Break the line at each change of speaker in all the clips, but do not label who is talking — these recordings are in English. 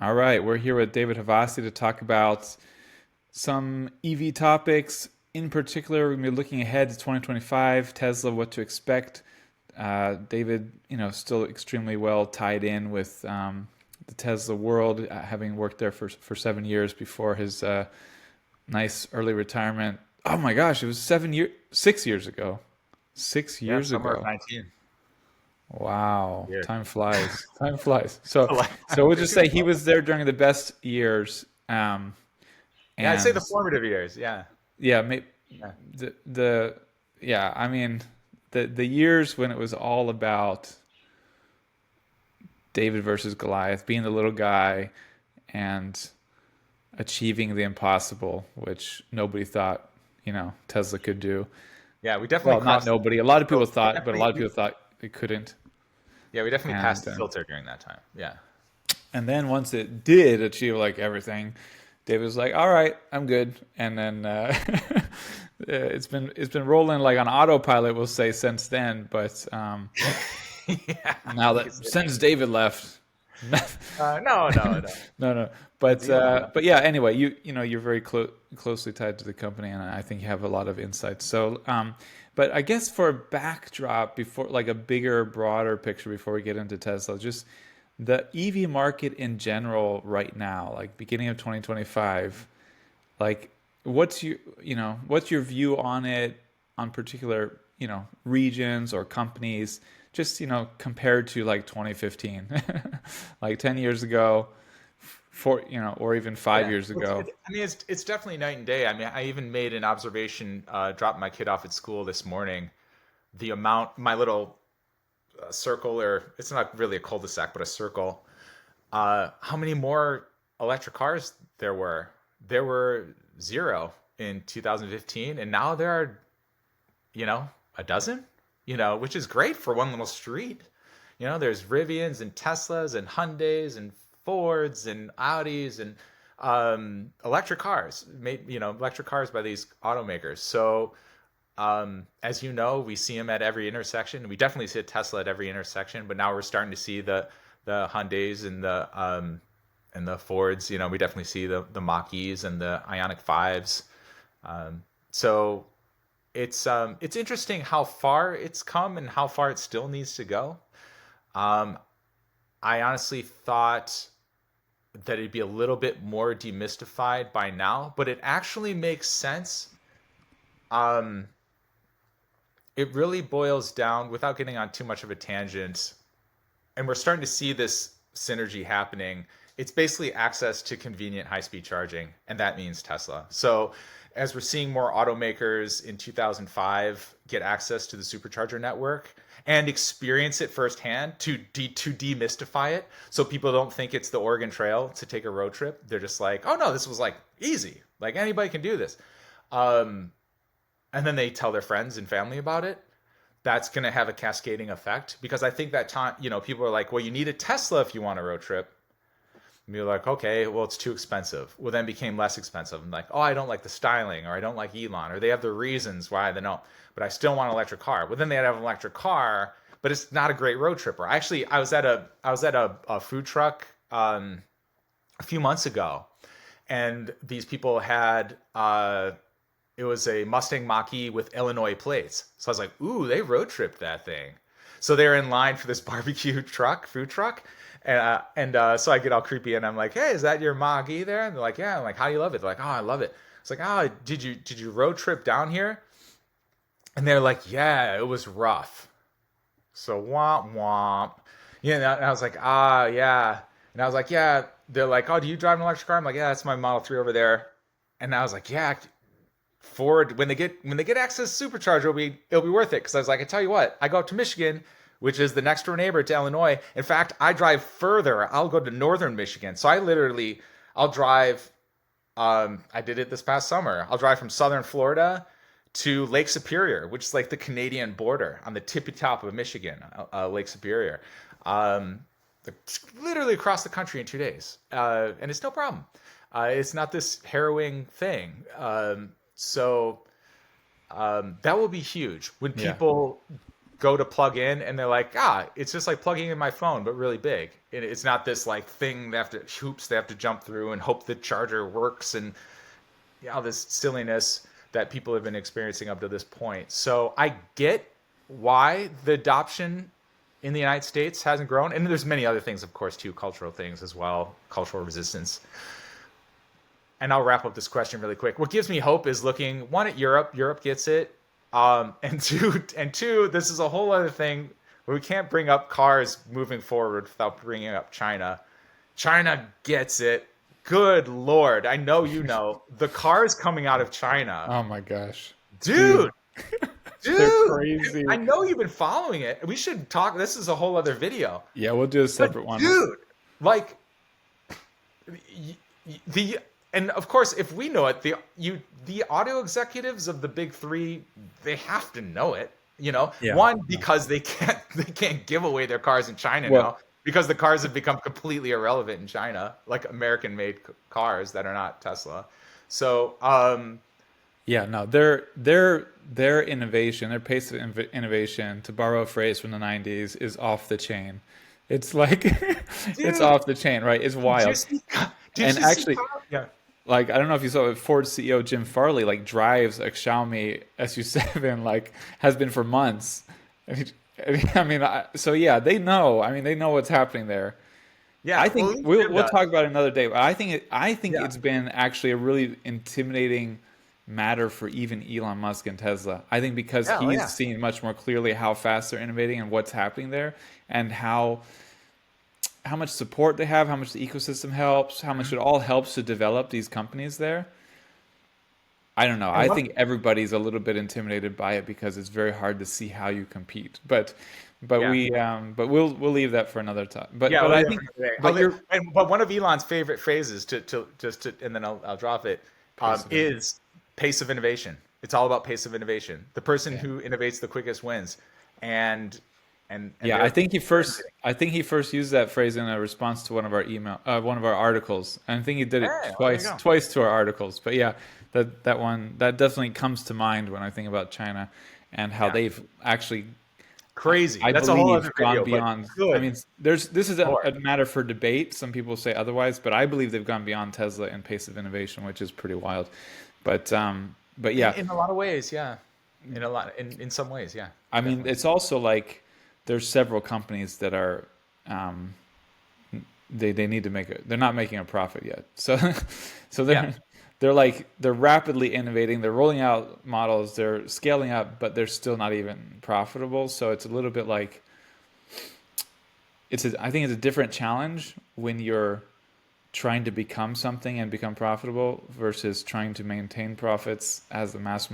All right, we're here with David Havasi to talk about some EV topics. In particular, we're going to be looking ahead to 2025, Tesla, what to expect. David, still extremely well tied in with the Tesla world, having worked there for 7 years before his nice early retirement. Oh my gosh, it was 7 years, 6 years ago. Six
Yeah,
years
summer of
ago.
19.
Wow,
Weird.
time flies. Time flies.
A
So,
lifetime.
so we'll
It
just
seems
say he
like-
was there during the best years.
Yeah, I'd say the
And
formative years. Yeah.
yeah,
Yeah.
the yeah, I mean, the years when it was all about David versus Goliath, being the little guy and achieving the impossible, which nobody thought, Tesla could do.
Yeah, we definitely
Well, not
crossed
nobody. A lot of people
the we
thought, but a
definitely
lot of
we,
people thought it couldn't.
yeah, we definitely passed
And
the filter during that time. Yeah.
and then once it did achieve like everything, David was like, "All right, I'm good." And then it's been rolling like on autopilot, we'll say, since then. But
Yeah,
now
you could
that
say that.
since David left, no,
No, no, no.
no.
It's Elon.
But yeah. Anyway, you're very closely tied to the company, and I think you have a lot of insights. So, but I guess for a backdrop, before like a bigger, broader picture, before we get into Tesla, just the EV market in general right now, like beginning of 2025, like what's your view on it, on particular, regions or companies, just, compared to like 2015, like 10 years ago, or even five
Yeah.
years ago.
I mean, it's definitely night and day. I mean, I even made an observation, dropped my kid off at school this morning. The amount, my little circle, or it's not really a cul-de-sac, but a circle. How many more electric cars there were? There were zero in 2015, and now there are, a dozen, which is great for one little street. There's Rivians and Teslas and Hyundais and Fords and Audis and electric cars, electric cars by these automakers. So, as you know, we see them at every intersection. We definitely see a Tesla at every intersection, but now we're starting to see the Hyundais and the Fords. We definitely see the Mach-E's and the Ioniq 5s. So it's interesting how far it's come and how far it still needs to go. Um, I honestly thought that it'd be a little bit more demystified by now, but it actually makes sense. Um, it really boils down, without getting on too much of a tangent, and we're starting to see this synergy happening. It's basically access to convenient high-speed charging, and that means Tesla. So as we're seeing more automakers in 2005 get access to the Supercharger network and experience it firsthand to demystify it, so people don't think it's the Oregon Trail to take a road trip. They're just like, oh no, this was like easy, like anybody can do this. Um, and then they tell their friends and family about it. That's going to have a cascading effect, because I think that time, people are like, well, you need a Tesla if you want a road trip. And you're like, okay, well, it's too expensive. Well, then became less expensive. I'm like, oh, I don't like the styling, or I don't like Elon, or they have the reasons why they don't, but I still want an electric car. Well, then they have an electric car, but it's not a great road tripper. Actually, I was at a food truck a few months ago, and these people had it was a Mustang Mach-E with Illinois plates. So I was like, ooh, they road tripped that thing. So they're in line for this food truck. And so I get all creepy and I'm like, hey, is that your Mach-E there? And they're like, yeah. I'm like, how do you love it? They're like, oh, I love it. It's like, oh, did you road trip down here? And they're like, yeah, it was rough. So womp womp. And I was like, ah, yeah. And I was like, yeah. They're like, oh, do you drive an electric car? I'm like, yeah, that's my Model 3 over there. And I was like, yeah, Ford, when they get access to Supercharger, it'll be worth it. Because I was like, I tell you what, I go up to Michigan, which is the next door neighbor to Illinois. In fact, I drive further. I'll go to northern Michigan. So I'll drive. I did it this past summer. I'll drive from southern Florida to Lake Superior, which is like the Canadian border on the tippy top of Michigan, Lake Superior. Um, Literally across the country in 2 days, and it's no problem. It's not this harrowing thing. So that will be huge when
Yeah.
people go to plug in and they're like, it's just like plugging in my phone, but really big. It's not this like thing hoops they have to jump through and hope the charger works and all this silliness that people have been experiencing up to this point. So I get why the adoption in the United States hasn't grown. And there's many other things, of course, too, cultural things as well, cultural resistance. And I'll wrap up this question really quick. What gives me hope is looking one at Europe. Europe gets it. And two, this is a whole other thing where we can't bring up cars moving forward without bringing up China. China gets it. Good Lord. I know you know. The cars coming out of China.
Oh my gosh.
Dude.
They're crazy.
I know you've been following it. We should talk. This is a whole other video.
Yeah, we'll do a separate one.
Dude, like and of course, if we know it, the audio executives of the big three, they have to know it.
Yeah.
One, because they can't give away their cars in China now, because the cars have become completely irrelevant in China, like American-made cars that are not Tesla. So,
yeah, no, their innovation, their pace of innovation, to borrow a phrase from the 90s, is off the chain. It's like it's off the chain, right? It's wild. And actually,
yeah.
Like, I don't know if you saw it, Ford CEO Jim Farley like drives a Xiaomi SU7, like has been for months. I mean, so yeah, they know. I mean, they know what's happening there.
Yeah,
I think we'll talk about it another day. But I think it's been actually a really intimidating matter for even Elon Musk and Tesla. I think because he's seen much more clearly how fast they're innovating and what's happening there, and how much support they have, how much the ecosystem helps, how much it all helps to develop these companies there. I don't know. I think everybody's a little bit intimidated by it because it's very hard to see how you compete. But we'll leave that for another time. But I think
but one of Elon's favorite phrases and then I'll drop it is pace of innovation. It's all about pace of innovation. The person who innovates the quickest wins. And
I think he first used that phrase in a response to one of our articles. And I think he did it twice to our articles. But yeah, that definitely comes to mind when I think about China and how they've actually
crazy.
I
That's
believe
a whole other
gone
video,
beyond. I mean, this is a matter for debate. Some people say otherwise, but I believe they've gone beyond Tesla in pace of innovation, which is pretty wild. But yeah,
in a lot of ways, yeah. In some ways, yeah.
I mean, it's also like there's several companies that are they need to they're not making a profit yet. So they're rapidly innovating, they're rolling out models, they're scaling up, but they're still not even profitable. So it's a little bit like I think it's a different challenge when you're trying to become something and become profitable versus trying to maintain profits as a mass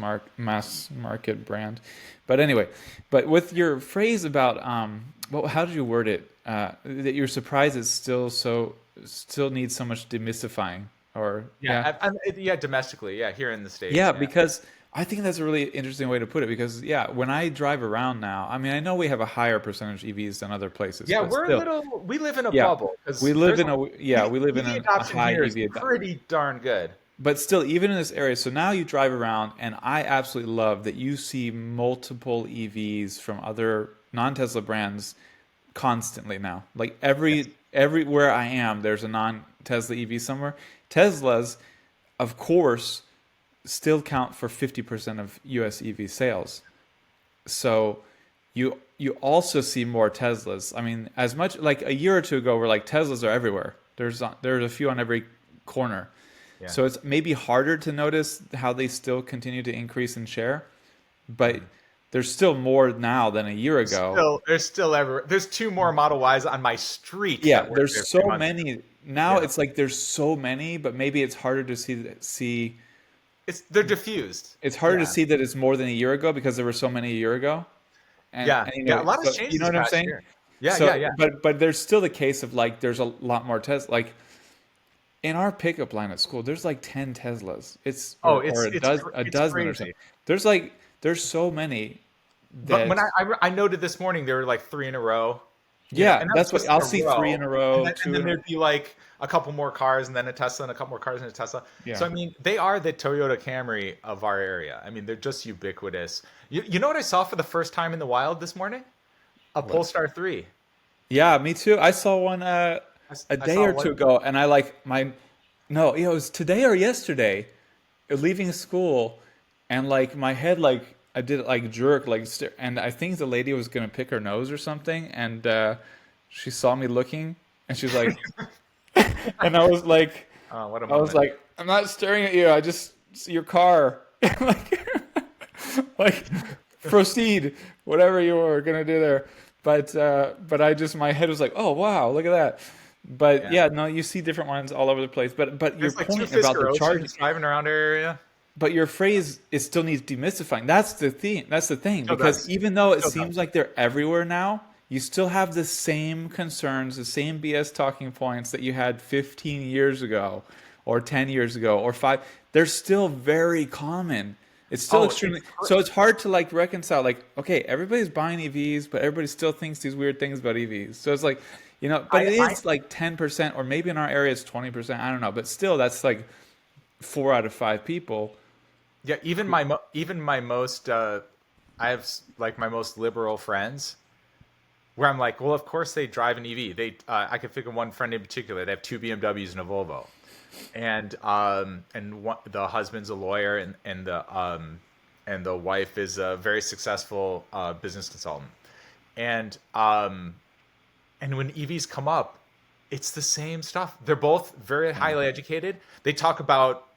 market brand. But anyway, with your phrase about how did you word it? That you're surprised it still needs so much demystifying, or
domestically, here in the States.
Yeah, because I think that's a really interesting way to put it. Because when I drive around now, I mean, I know we have a higher percentage EVs than other places.
Yeah, we live in a bubble.
We live in a high EV
pretty darn good.
But still, even in this area, so now you drive around, and I absolutely love that you see multiple EVs from other non-Tesla brands constantly now. Like everywhere I am, there's a non-Tesla EV somewhere. Teslas, of course, still count for 50% of US EV sales. So you also see more Teslas. I mean, as much like a year or two ago, we're like Teslas are everywhere. There's a few on every corner. Yeah. So it's maybe harder to notice how they still continue to increase in share, but there's still more now than a year ago.
There's two more Model Ys on my street.
Yeah, there's so many now. Yeah. It's like there's so many, but maybe it's harder to see.
They're diffused.
It's harder to see that it's more than a year ago because there were so many a year ago.
And a lot has changed.
You know what I'm saying?
Year. Yeah.
But there's still the case of like there's a lot more Tesla. Like in our pickup line at school, there's like 10 Teslas. It's a dozen
crazy.
Or something. There's so many.
But when I noted this morning, there were like 3 in a row.
Yeah,
And that's
that's what
just in
I'll
a
see, three
row.
in a
And
row,
then, and
two
then
in a
there'd be like a couple more cars, and then a Tesla, and a couple more cars, and a Tesla. So
yeah.
I mean, they are the Toyota Camry of our area. I mean, they're just ubiquitous. You know what I saw for the first time in the wild this morning? A
What?
Polestar 3.
Yeah, me too. I saw one a
I
day
saw
or two
one.
ago, and I like my no, it was today or yesterday, leaving school, and like my head like I did like jerk like and I think the lady was gonna pick her nose or something, and she saw me looking, and she's like, and
Oh, what a
I was
moment.
like, I'm not staring at you. I just see your car. like, like, proceed, whatever you were gonna do there. But I just my head was like, oh wow, look at that. But
Yeah.
yeah, no, you see different ones all over the place. But your
There's like two
point about
Fisker
the charge,
Oceans driving around our area.
but your phrase it still needs demystifying. That's the thing. That's the thing.
Still
Because
does.
even though it
Still
seems
does.
like they're everywhere now, you still have the same concerns, the same BS talking points that you had 15 years ago, or 10 years ago, or five. They're still very common. It's still
Oh,
extremely so. It's hard to like reconcile. Like, okay, everybody's buying EVs, but everybody still thinks these weird things about EVs. So it's like, but it
I
is like 10%, or maybe in our area it's 20%. I don't know, but still, that's like 4 out of 5 people.
yeah. Even my most I have like my most liberal friends where I'm like, well, of course they drive an EV. I can think of one friend in particular. They have two BMWs and a Volvo, and the husband's a lawyer, and the wife is a very successful business consultant, and um, and when EVs come up, it's the same stuff. They're both very
Yeah,
highly educated. They talk about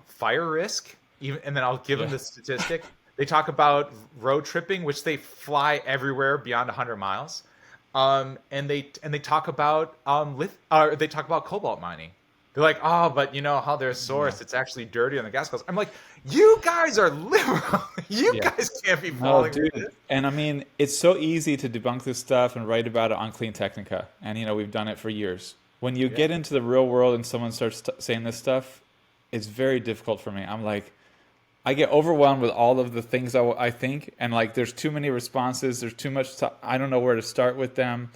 fire risk, even, and then I'll give them
yeah,
the statistic. They talk about road tripping, which they fly everywhere beyond 100 miles, and they talk about they talk about cobalt mining. They're like, oh, but you know how they're a
yeah,
source, it's actually dirty on the gas costs. I'm like, you guys are liberal. You
yeah.
guys can't be
No,
falling for
dude.
this.
And I mean, it's so easy to debunk this stuff and write about it on CleanTechnica. And, we've done it for years. When you
Yeah.
get into the real world and someone starts saying this stuff, it's very difficult for me. I'm like, I get overwhelmed with all of the things I think. And like, there's too many responses. There's too much. I don't know where to start with them.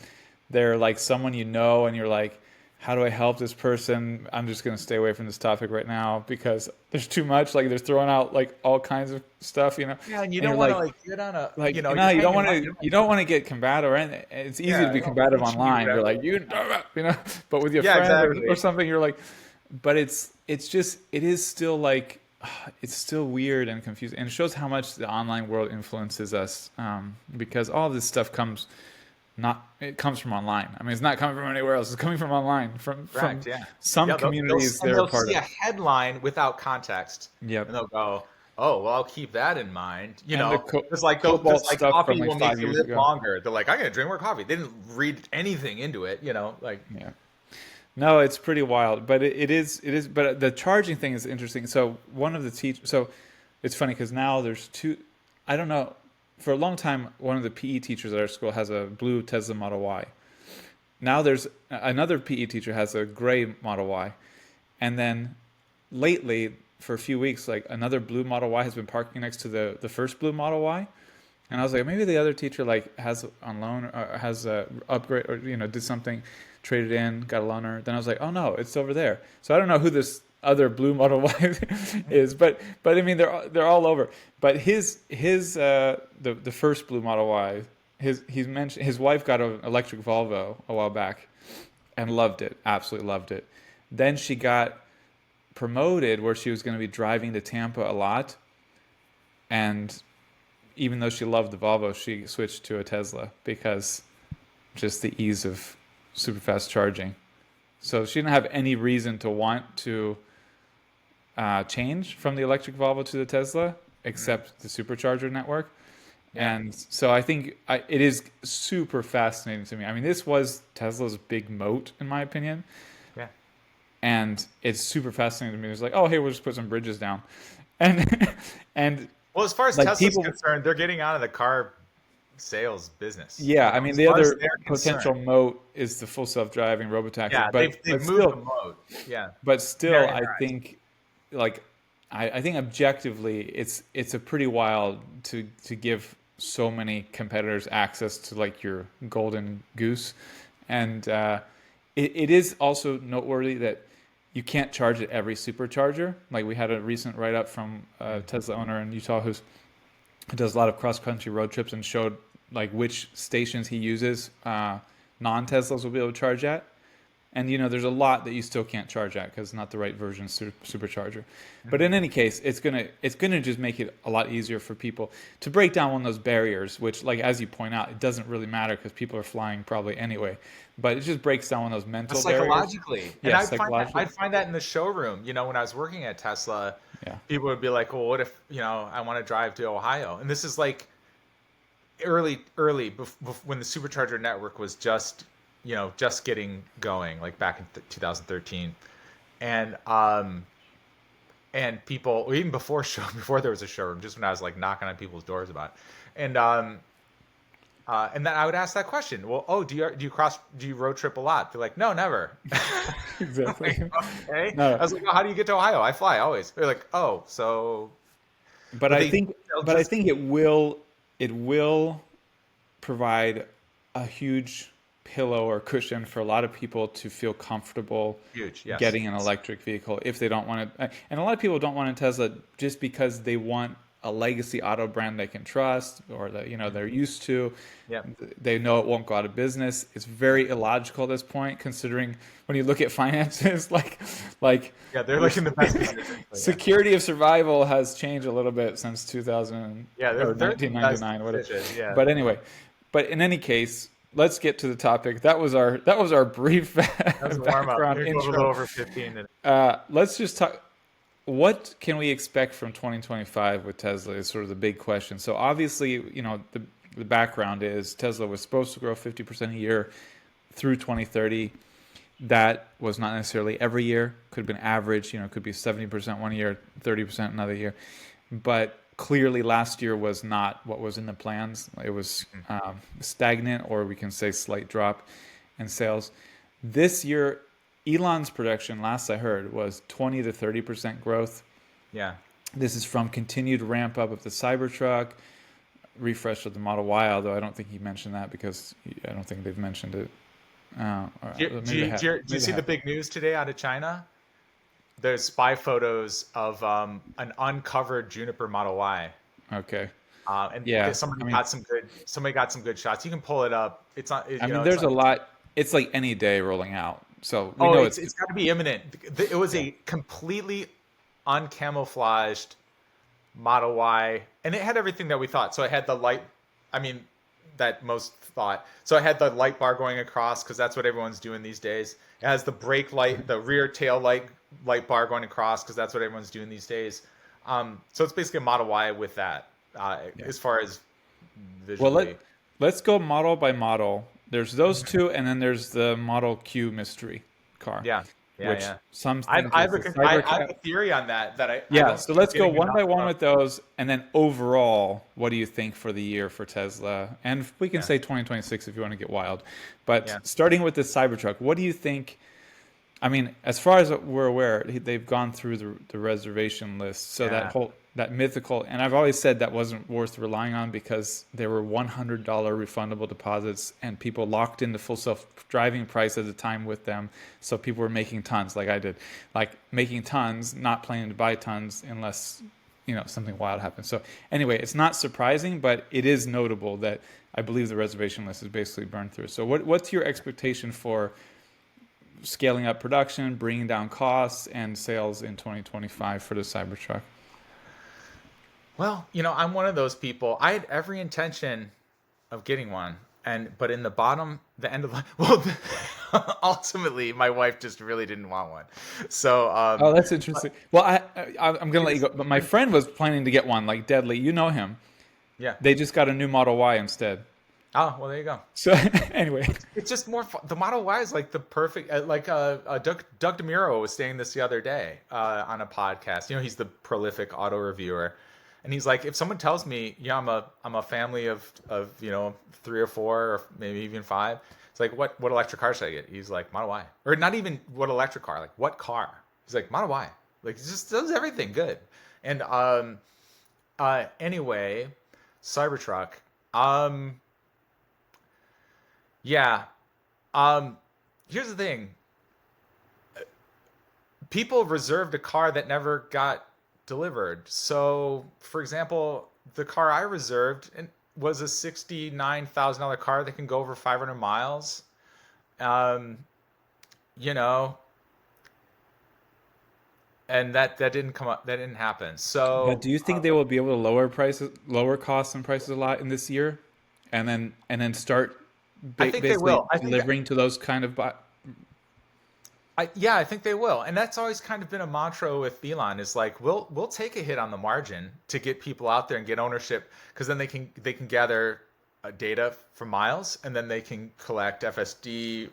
They're like someone and you're like, how do I help this person? I'm just going to stay away from this topic right now because there's too much. Like, they're throwing out like all kinds of stuff.
Yeah, and you
And
don't
you're
want to
like,
like get on a,
you
you're paying
don't
your
want
money.
to you don't want to get combative or anything. It's easy to
Yeah,
be
you don't
combative
preach me
online. You're like,
whatever.
but with your
Yeah,
friend or
exactly.
something, you're like, but it's just it is still like it's still weird and confusing, and it shows how much the online world influences us, because all of this stuff comes not it comes from online. I mean, it's not coming from anywhere else. It's coming from online, from
Correct. Yeah.
some
Yeah.
communities they're a
They'll
part
see
of.
a headline without context,
Yep.
and they'll go, "Oh, well, I'll keep that in mind."
And the
There's
cobalt
like
stuff from
coffee
like
will make
5
you
years
live
ago.
longer. They're like, "I'm gonna drink more coffee." They didn't read anything into it. Like
Yeah. No, it's pretty wild, but it is. But the charging thing is interesting. So one of the so it's funny because now there's two. I don't know. For a long time, one of the PE teachers at our school has a blue Tesla Model Y. Now there's another PE teacher has a gray Model Y, and then lately, for a few weeks, like another blue Model Y has been parking next to the first blue Model Y. And I was like, maybe the other teacher like has on loan or has a upgrade or did something, traded in, got a loaner. Then I was like, oh no, it's over there. So I don't know who this other blue Model Y is, but I mean they're all over. But the first blue Model Y, he's mentioned his wife got an electric Volvo a while back and loved it, absolutely loved it. Then she got promoted where she was going to be driving to Tampa a lot, and even though she loved the Volvo, she switched to a Tesla because just the ease of super fast charging. So she didn't have any reason to want to change from the electric Volvo to the Tesla except the supercharger network.
yeah,
And so I think it is super fascinating to me. I mean, this was Tesla's big moat, in my opinion.
yeah.
And it's super fascinating to me. It's like, oh, hey, we'll just put some bridges down. And, and
Well, as far as
like
Tesla's
people,
concerned, they're getting out of the car sales business.
yeah, I mean,
As
the
far as
other
they're
potential
concerned,
moat is the full self-driving robotaxi,
yeah, they've moved the mode. Yeah,
but
in
still,
their
I
eyes.
think, like, I think objectively, it's a pretty wild to give. so many competitors access to like your golden goose. And it is also noteworthy that you can't charge at every supercharger. Like we had a recent write up from a Tesla owner in Utah who does a lot of cross country road trips and showed like which stations he uses non Teslas will be able to charge at. And there's a lot that you still can't charge at because it's not the right version of supercharger. But in any case, it's gonna just make it a lot easier for people to break down one of those barriers. Which, like as you point out, it doesn't really matter because people are flying probably anyway. But it just breaks down one of those mental barriers.
Psychologically. And
Yeah, psychologically.
I'd find that in the showroom, when I was working at Tesla,
Yeah,
people would be like, well, what if, I want to drive to Ohio? And this is like when the Supercharger network was just getting going, like back in 2013. And people, even before there was a showroom, just when I was like knocking on people's doors about it. And then I would ask that question. Well, do you road trip a lot? They're like, no, never.
exactly.
Like, okay.
No,
I was like, well, how do you get to Ohio? I fly always. They're like, oh, so.
but
But
I
they,
think,
they'll
but I
just,
think it will provide a huge pillow or cushion for a lot of people to feel comfortable
huge. Yes.
getting an electric vehicle if they don't want to. And a lot of people don't want a Tesla just because they want a legacy auto brand they can trust or that they're used to.
Yeah.
They know it won't go out of business. It's very illogical at this point, considering when you look at finances, like
Yeah. They're like in the best position. But yeah.
security of survival has changed a little bit since 2000
Yeah.
or
They're in the best
1999, whatever.
position. Yeah.
But anyway, but in any case, let's get to the topic. That was our brief
That was a warm up.
background
You're going a
intro.
little over 15 minutes.
Let's just talk. What can we expect from 2025 with Tesla is sort of the big question. So obviously, the background is Tesla was supposed to grow 50% a year through 2030. That was not necessarily every year. Could have been average. Could be 70% one year, 30% another year. But clearly, last year was not what was in the plans. It was stagnant, or we can say slight drop in sales. This year, Elon's projection, last I heard, was 20 to 30% growth.
Yeah.
This is from continued ramp up of the Cybertruck, refresh of the Model Y, although I don't think he mentioned that because I don't think they've mentioned it.
Do you see the big news today out of China? There's spy photos of an uncovered Juniper Model Y.
Okay.
And
Yeah.
somebody got some good shots. You can pull it up. It's not.
There's a lot. It's like any day rolling out. So we know
it's got to be imminent. It was a completely uncamouflaged Model Y, and it had everything that we thought. So it had the light. I mean, that most thought. So it had the light bar going across because that's what everyone's doing these days. It has the brake light, the rear tail light bar going across because that's what everyone's doing these days. So it's basically a Model Y with that. As far as visually.
Well, let's go model by model. There's those two, and then there's the Model Q mystery car.
Yeah.
Which some
I
think
have
is the Cybertruck.
I have a theory on that.
So let's go one by one with those, and then overall, what do you think for the year for Tesla? And we can say 2026 if you want to get wild. But starting with the Cybertruck, what do you think? I mean, as far as we're aware, they've gone through the reservation list. So that mythical, and I've always said that wasn't worth relying on because there were $100 refundable deposits and people locked in the full self-driving price at the time with them. So people were making tons, like I did, like making tons, not planning to buy tons unless something wild happens. So anyway, it's not surprising, but it is notable that I believe the reservation list is basically burned through. So what's your expectation for scaling up production, bringing down costs, and sales in 2025 for the Cybertruck?
Well, I'm one of those people. I had every intention of getting one, but in the end of life, well, ultimately, my wife just really didn't want one. So,
oh, that's interesting. Well, I'm gonna let you go. But my friend was planning to get one, like Deadly. You know him.
Yeah.
They just got a new Model Y instead.
Oh, well, there you go.
So anyway,
it's just more fun. The Model Y is like the perfect. Doug DeMuro was saying this the other day on a podcast. He's the prolific auto reviewer. And he's like, if someone tells me, I'm a family of 3 or 4 or maybe even 5, it's like, what electric car should I get? He's like, Model Y. Or not even what electric car, like what car? He's like, Model Y. Like, it just does everything good. And anyway, Cybertruck, Um, yeah. Um, Here's the thing. People reserved a car that never got delivered. So, for example, the car I reserved was a $69,000 car that can go over 500 miles. Um, you know, and that didn't come up. That didn't happen.
But
So,
do you think they will be able to lower prices, lower costs and prices a lot in this year, and then start
I think they
basically
will. I think
delivering to those kind of
yeah, I think they will. And that's always kind of been a mantra with Elon is like we'll take a hit on the margin to get people out there and get ownership because then they can gather data from miles and then they can collect FSD.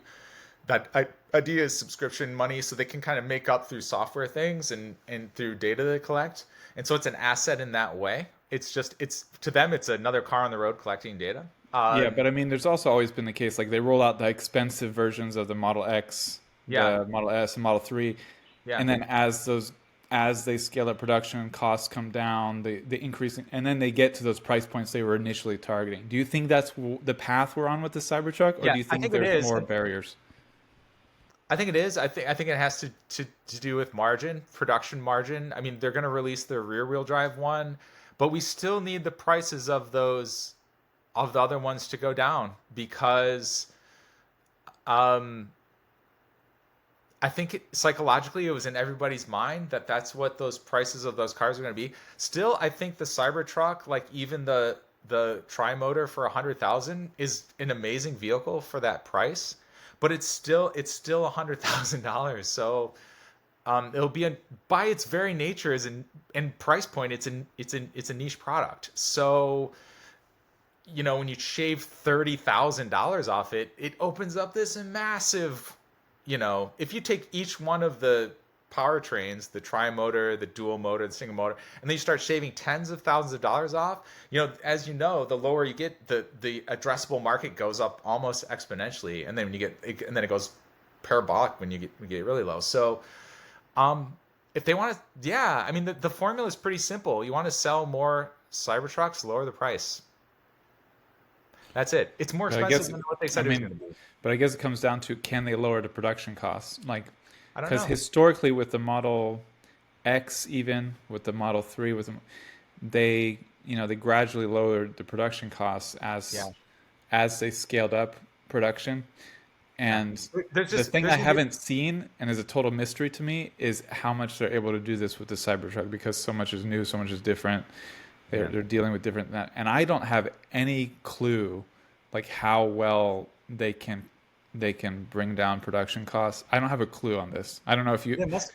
Idea is subscription money, so they can kind of make up through software things and through data they collect. And so it's an asset in that way. It's to them it's another car on the road collecting data.
Yeah, but I mean, there's also always been the case like they roll out the expensive versions of the Model X,
Yeah,
the Model S, and Model 3,
yeah.
and then as they scale up production, costs come down, the increasing, and then they get to those price points they were initially targeting. Do you think that's the path we're on with the Cybertruck, or
Yeah,
do you
I
think
think it
there's
is.
more barriers?
I think it is. I think it has to do with margin, production margin. I mean, they're going to release the rear wheel drive one, but we still need the prices of those of the other ones to go down because um I think psychologically it was in everybody's mind that that's what those prices of those cars are going to be. Still, I think the Cybertruck, like even the tri-motor for 100,000 is an amazing vehicle for that price, but it's still $100,000. So it'll be by its very nature as an and price point, it's a niche product. So when you shave $30,000 off it, it opens up this massive, if you take each one of the powertrains, the tri-motor, the dual motor, the single motor, and then you start shaving tens of thousands of dollars off, as you know, the lower you get, the addressable market goes up almost exponentially, and then and then it goes parabolic when you get really low. So, if they want to, yeah, I mean, the formula is pretty simple. You want to sell more Cybertrucks, lower the price. That's it. It's more
But I
expensive
guess,
than what they
I
said it was going
mean,
to be.
but I guess it comes down to can they lower the production costs? Like,
I don't
because
know.
historically with the Model X, even with the Model 3, they gradually lowered the production costs
Yeah,
as they scaled up production.
yeah.
And
There's
the
just
thing I
there's a
haven't seen and is a total mystery to me is how much they're able to do this with the Cybertruck because so much is new, so much is different. They're
yeah.
they're dealing with different and I don't have any clue like how well they can bring down production costs. I don't have a clue on this. I don't know if you.
They must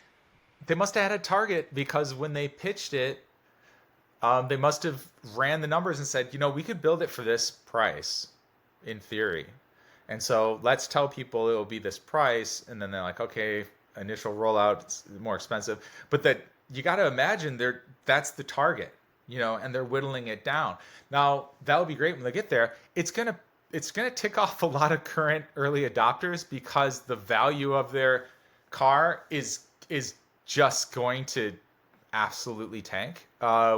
they must have had a target because when they pitched it, they must have ran the numbers and said, we could build it for this price, in theory, and so let's tell people it will be this price, and then they're like, okay, initial rollout it's more expensive, but that you got to imagine that's the target, and they're whittling it down. Now that would be great when they get there. It's gonna tick off a lot of current early adopters because the value of their car is just going to absolutely tank,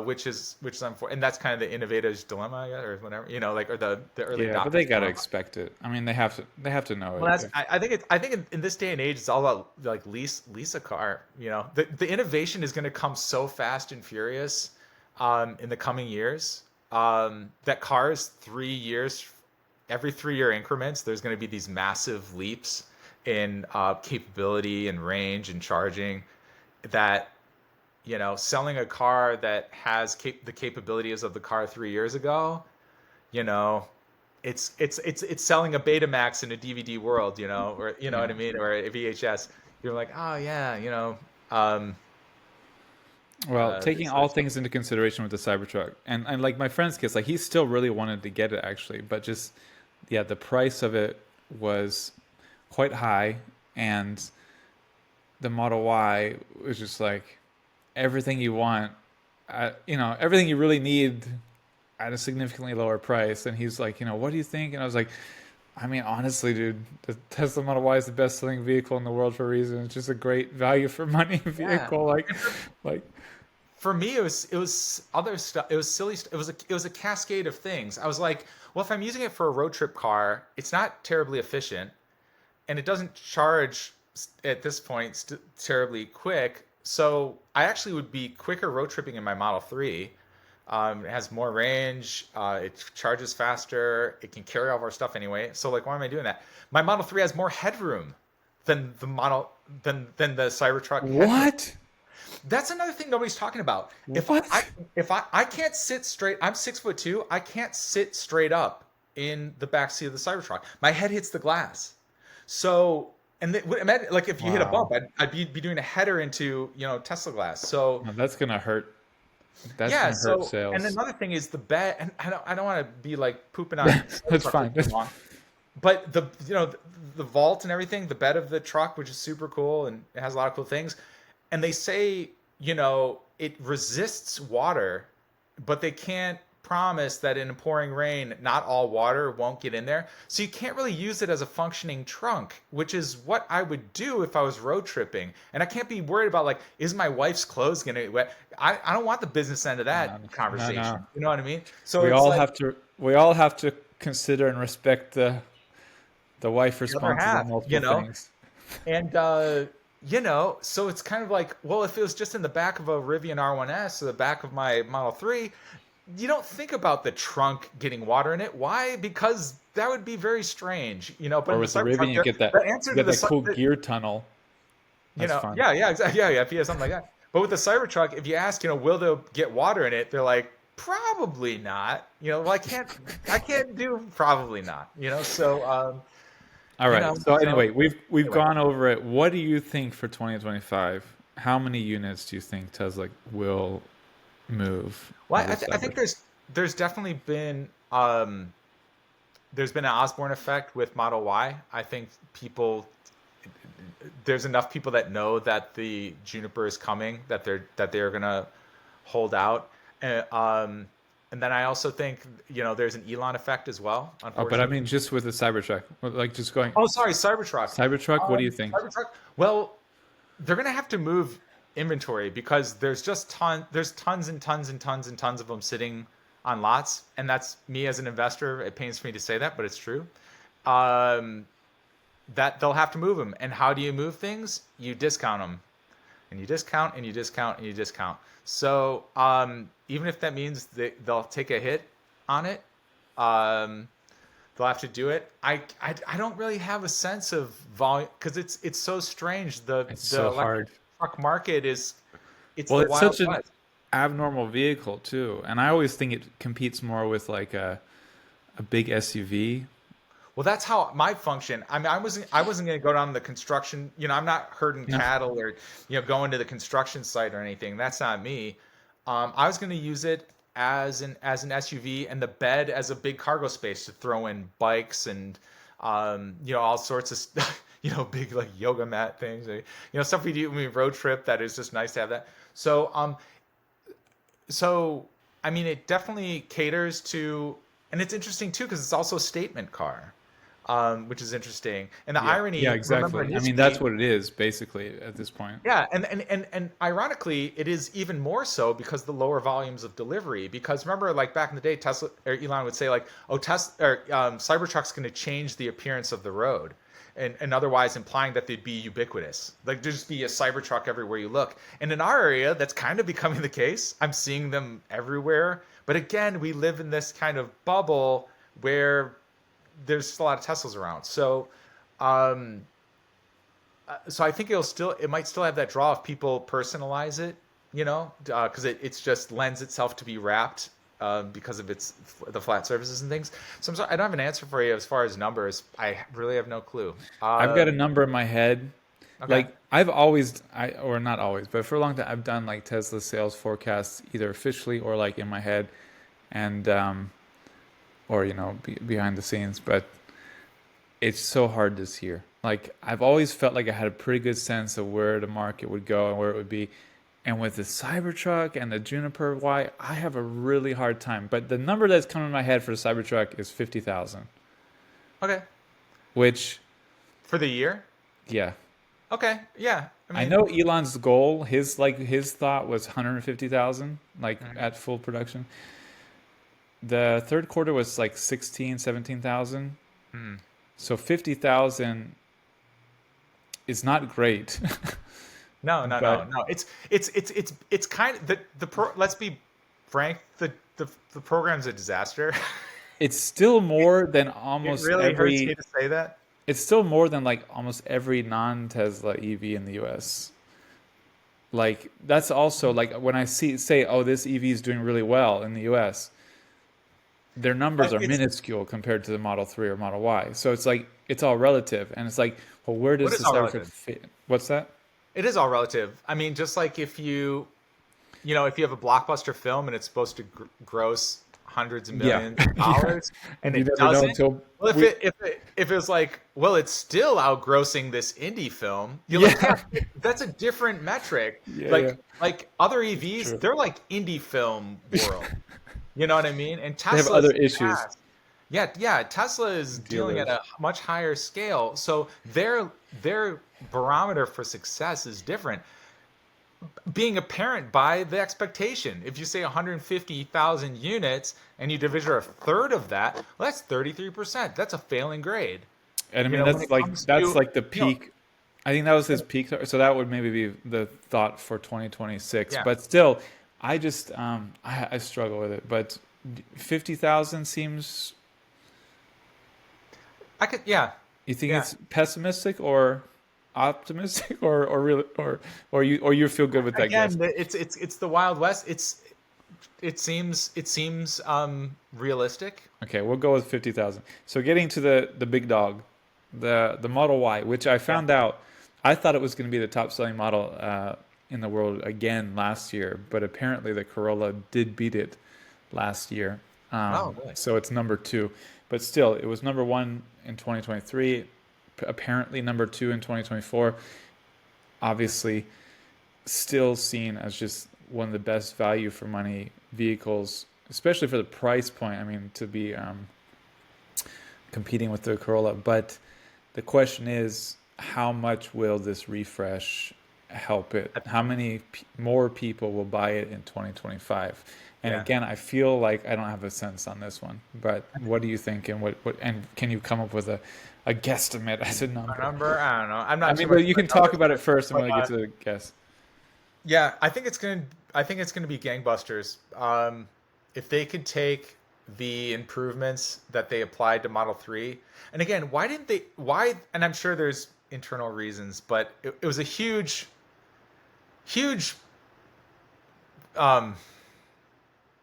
which is unfortunate, and that's kind of the innovator's dilemma, I guess, or whatever, like or the early
Yeah, but they
adopters
gotta
dilemma.
expect it. I mean, they have to know
Well,
it.
that's I think in this day and age, it's all about like lease a car. The innovation is going to come so fast and furious, in the coming years. That cars 3 years, every 3 year increments, there's going to be these massive leaps in capability and range and charging. That selling a car that has the capabilities of the car 3 years ago, you know, it's selling a Betamax in a DVD world, or you know what
Yeah.
I mean, or a VHS. You're like, oh yeah, um,
Well, taking
this,
all
this.
things into consideration with the Cybertruck, and like my friend's case, like he still really wanted to get it actually, but just yeah, the price of it was quite high, and the Model Y was just like everything you want, everything you really need at a significantly lower price. And he's like, what do you think? And I was like, I mean, honestly, dude, the Tesla Model Y is the best selling vehicle in the world for a reason. It's just a great value for money
Yeah.
vehicle. Like,
for me it was other stuff. It was silly. It was a cascade of things. I was like, well, if I'm using it for a road trip car, it's not terribly efficient, and it doesn't charge at this point terribly quick. So I actually would be quicker road tripping in my Model 3. It has more range. It charges faster. It can carry all of our stuff anyway. So like, why am I doing that? My Model 3 has more headroom than the model than the Cybertruck headroom.
What?
That's another thing nobody's talking about. If I
What?
if I can't sit straight, I'm 6'2". I can't sit straight up in the back seat of the Cybertruck. My head hits the glass. So imagine, like if you hit a bump,
Wow.
I'd be doing a header into Tesla glass. So
Now that's gonna hurt. That's
yeah.
gonna hurt
So and
sales.
another thing is the bed, and I don't want to be like pooping on
That's
Cybertruck for
fine.
too long, but the vault and everything, the bed of the truck, which is super cool and it has a lot of cool things, and they say it resists water, but they can't promise that in a pouring rain not all water won't get in there, so you can't really use it as a functioning trunk, which is what I would do if I was road tripping, and I can't be worried about like, is my wife's clothes gonna get wet? I don't want the business end of
No,
that
no, no.
conversation, you know what I mean? So
We
it's
all
like
have to. We all have to consider and respect the wife
the other
responses on
half,
multiple things.
and so it's kind of like, well, if it was just in the back of a Rivian R1S or the back of my Model 3, you don't think about the trunk getting water in it. Why? Because that would be very strange, but
Or
in the
with the Rivian,
Cybertruck, the answer
you
to
get
the
that cool gear tunnel. That's fun.
yeah, yeah, exactly, yeah, if he has something like that. But with the Cybertruck, if you ask, will they get water in it? They're like, probably not. Well, I can't do probably not. So
All right. So
so
anyway, we've
anyway.
gone over it. What do you think for 2025? How many units do you think Tesla will move
Well,
of
I,
the
th- I think
Cybertruck?
there's definitely been there's been an Osborne effect with Model Y. I think there's enough people that know that the Juniper is coming, that they're gonna hold out. And then I also think there's an Elon effect as well,
Oh, but I
unfortunately.
mean, just with the Cybertruck, like just going
Oh, sorry, Cybertruck.
Cybertruck. What do you think?
Cybertruck. Well, they're gonna have to move inventory because there's tons and tons and tons and tons of them sitting on lots, and that's me as an investor. It pains me to say that, but it's true. Um, that they'll have to move them, and how do you move things? You discount them, and you discount and you discount and you discount. So even if that means they'll take a hit on it, um, they'll have to do it. I don't really have a sense of volume because it's so strange. The
It's
the
so
electric
hard.
truck market it's
Well,
the
it's
wild
such an
west.
abnormal vehicle too, and I always think it competes more with like a big SUV.
Well, that's how my function. I mean, I wasn't going to go down the construction. I'm not herding
No.
cattle or going to the construction site or anything. That's not me. I was going to use it as an SUV and the bed as a big cargo space to throw in bikes and all sorts of big like yoga mat things, stuff we do when we road trip that is just nice to have that. So I mean, it definitely caters to, and it's interesting too because it's also a statement car, which is interesting. And the
Yeah. Yeah,
irony, remember
exactly. I mean, that's
initially,
what it is basically at this point.
yeah, and ironically, it is even more so because the lower volumes of delivery. Because remember, like back in the day, Tesla or Elon would say like, "Oh, Tesla or Cybertruck's going to change the appearance of the road," and otherwise implying that they'd be ubiquitous. Like there'd just be a Cybertruck everywhere you look. And in our area, that's kind of becoming the case. I'm seeing them everywhere. But again, we live in this kind of bubble where there's just a lot of Teslas around. Um, so I think it might still have that draw if people personalize it, because it's just lends itself to be wrapped because of the flat surfaces and things. So I'm sorry, I don't have an answer for you as far as numbers. I really have no clue.
I've got a number in my head.
Okay.
Like or not always, but for a long time, I've done like Tesla sales forecasts either officially or like in my head, and or behind the scenes. But it's so hard this year. Like I've always felt like I had a pretty good sense of where the market would go and where it would be. And with the Cybertruck and the Juniper Y, I have a really hard time. But the number that's coming in my head for the Cybertruck is 50,000,
Okay.
which
For the year?
yeah,
Okay, yeah. I
I
mean,
know Elon's goal, his thought was 150,000, like
mhm.
at full production. The third quarter was like 16, 17,000.
Mhm.
So 50,000 is not great,
No, no, no,
but
no. It's kind of let's be frank, the program's a disaster.
it's still
It,
more than
it
almost
really hurts me
every
to say that.
it's still more than like almost every non-Tesla EV in the US. Like that's also like when I see say, oh, this EV is doing really well in the US, their numbers
But
are
it's
minuscule compared to the Model 3 or Model Y. So it's like it's all relative. And it's like, well, where
what
does the
is all
Cybertruck
relative?
fit? What's that?
It is all relative. I mean, just like if if you have a blockbuster film and it's supposed to gross hundreds of
Yeah.
millions of
Yeah.
dollars and
And you
it
never know
doesn't,
until
well,
we
if it was like, well, it's still outgrossing this indie film, you're like, yeah,
yeah.
that's a different metric.
Yeah, yeah.
Like other
It's
EVs,
true.
they're like indie film world. You know what I mean? And
They have other
Tesla's
issues,
past. Yeah, yeah. Tesla is dealing at
dealers.
a much higher scale, so their barometer for success is different. Being apparent by the expectation. If you say 150,000 units and you divisor a third of that, well, that's 33%. That's a failing grade.
And I
You
mean
know, when it comes
that's
to,
like the
you know,
peak. I think that was his peak. So that would maybe be the thought for 2026.
yeah,
But still, I just I struggle with it. But 50,000 seems.
I could, yeah,
You think
yeah.
it's pessimistic or optimistic or really or you feel good with that guess?
Again, it's the Wild West. It seems realistic.
Okay, we'll go with 50,000. So getting to the big dog, the Model Y, which I
Yeah.
found out, I thought it was going to be the top selling model in the world again last year, but apparently the Corolla did beat it last year.
Oh, really?
So it's number two, but still, it was number one in 2023. Apparently number two in 2024. Obviously, still seen as just one of the best value for money vehicles, especially for the price point. I mean, to be competing with the Corolla. But the question is, how much will this refresh help it? How many more people will buy it in 2025? And
Yeah.
again, I feel like I don't have a sense on this one. But what do you think? And what and can you come up with a guesstimate as a
A
number?
number? I don't know. I'm
I
not too
mean,
much
but
of
you
a
can talk
numbers
about it
person,
first, and
but
we'll get to the guess.
yeah, I think it's gonna be gangbusters. If they could take the improvements that they applied to Model 3, and again, why didn't they? Why? And I'm sure there's internal reasons, but it was a huge um,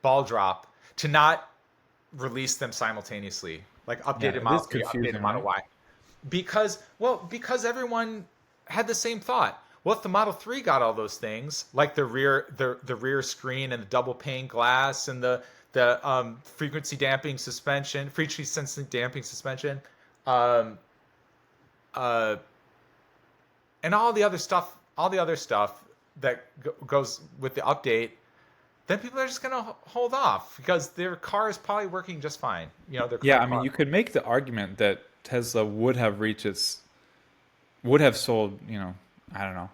ball drop to not release them simultaneously, like
Yeah,
updated
it
Model
is
3, updated
confusing,
Model
right?
Y. Because everyone had the same thought. Well, if the Model 3 got all those things, like the rear screen and the double pane glass and the frequency sensitive damping suspension, um, uh, and all the other stuff that goes with the update, then people are just gonna hold off because their car is probably working just fine. You know, their
Yeah,
current
I mean,
car.
you could make the argument that Tesla would have sold, I don't know,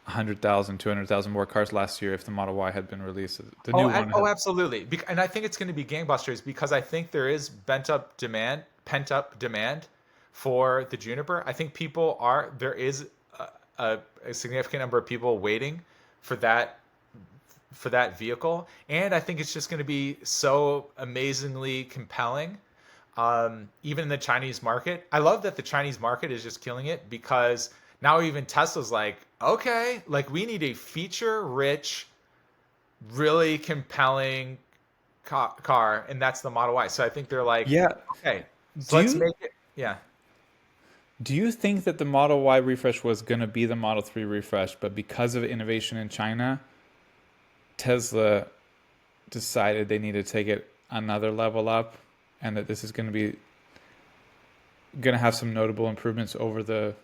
100,000, 200,000 more cars last year if the Model Y had been released. The
Oh,
new one
oh,
had.
absolutely. And I think it's going to be gangbusters because I think there is pent up demand for the Juniper. I think there is a significant number of people waiting for that vehicle, and I think it's just going to be so amazingly compelling. Even in the Chinese market, I love that the Chinese market is just killing it because now even Tesla's like, okay, like we need a feature rich, really compelling car, and that's the Model Y. So I think they're like,
Yeah.
okay, so
Do
let's
you
make it. Yeah,
do you think that the Model Y refresh was going to be the Model 3 refresh, but because of innovation in China, Tesla decided they need to take it another level up, and that this is going to have some notable improvements over the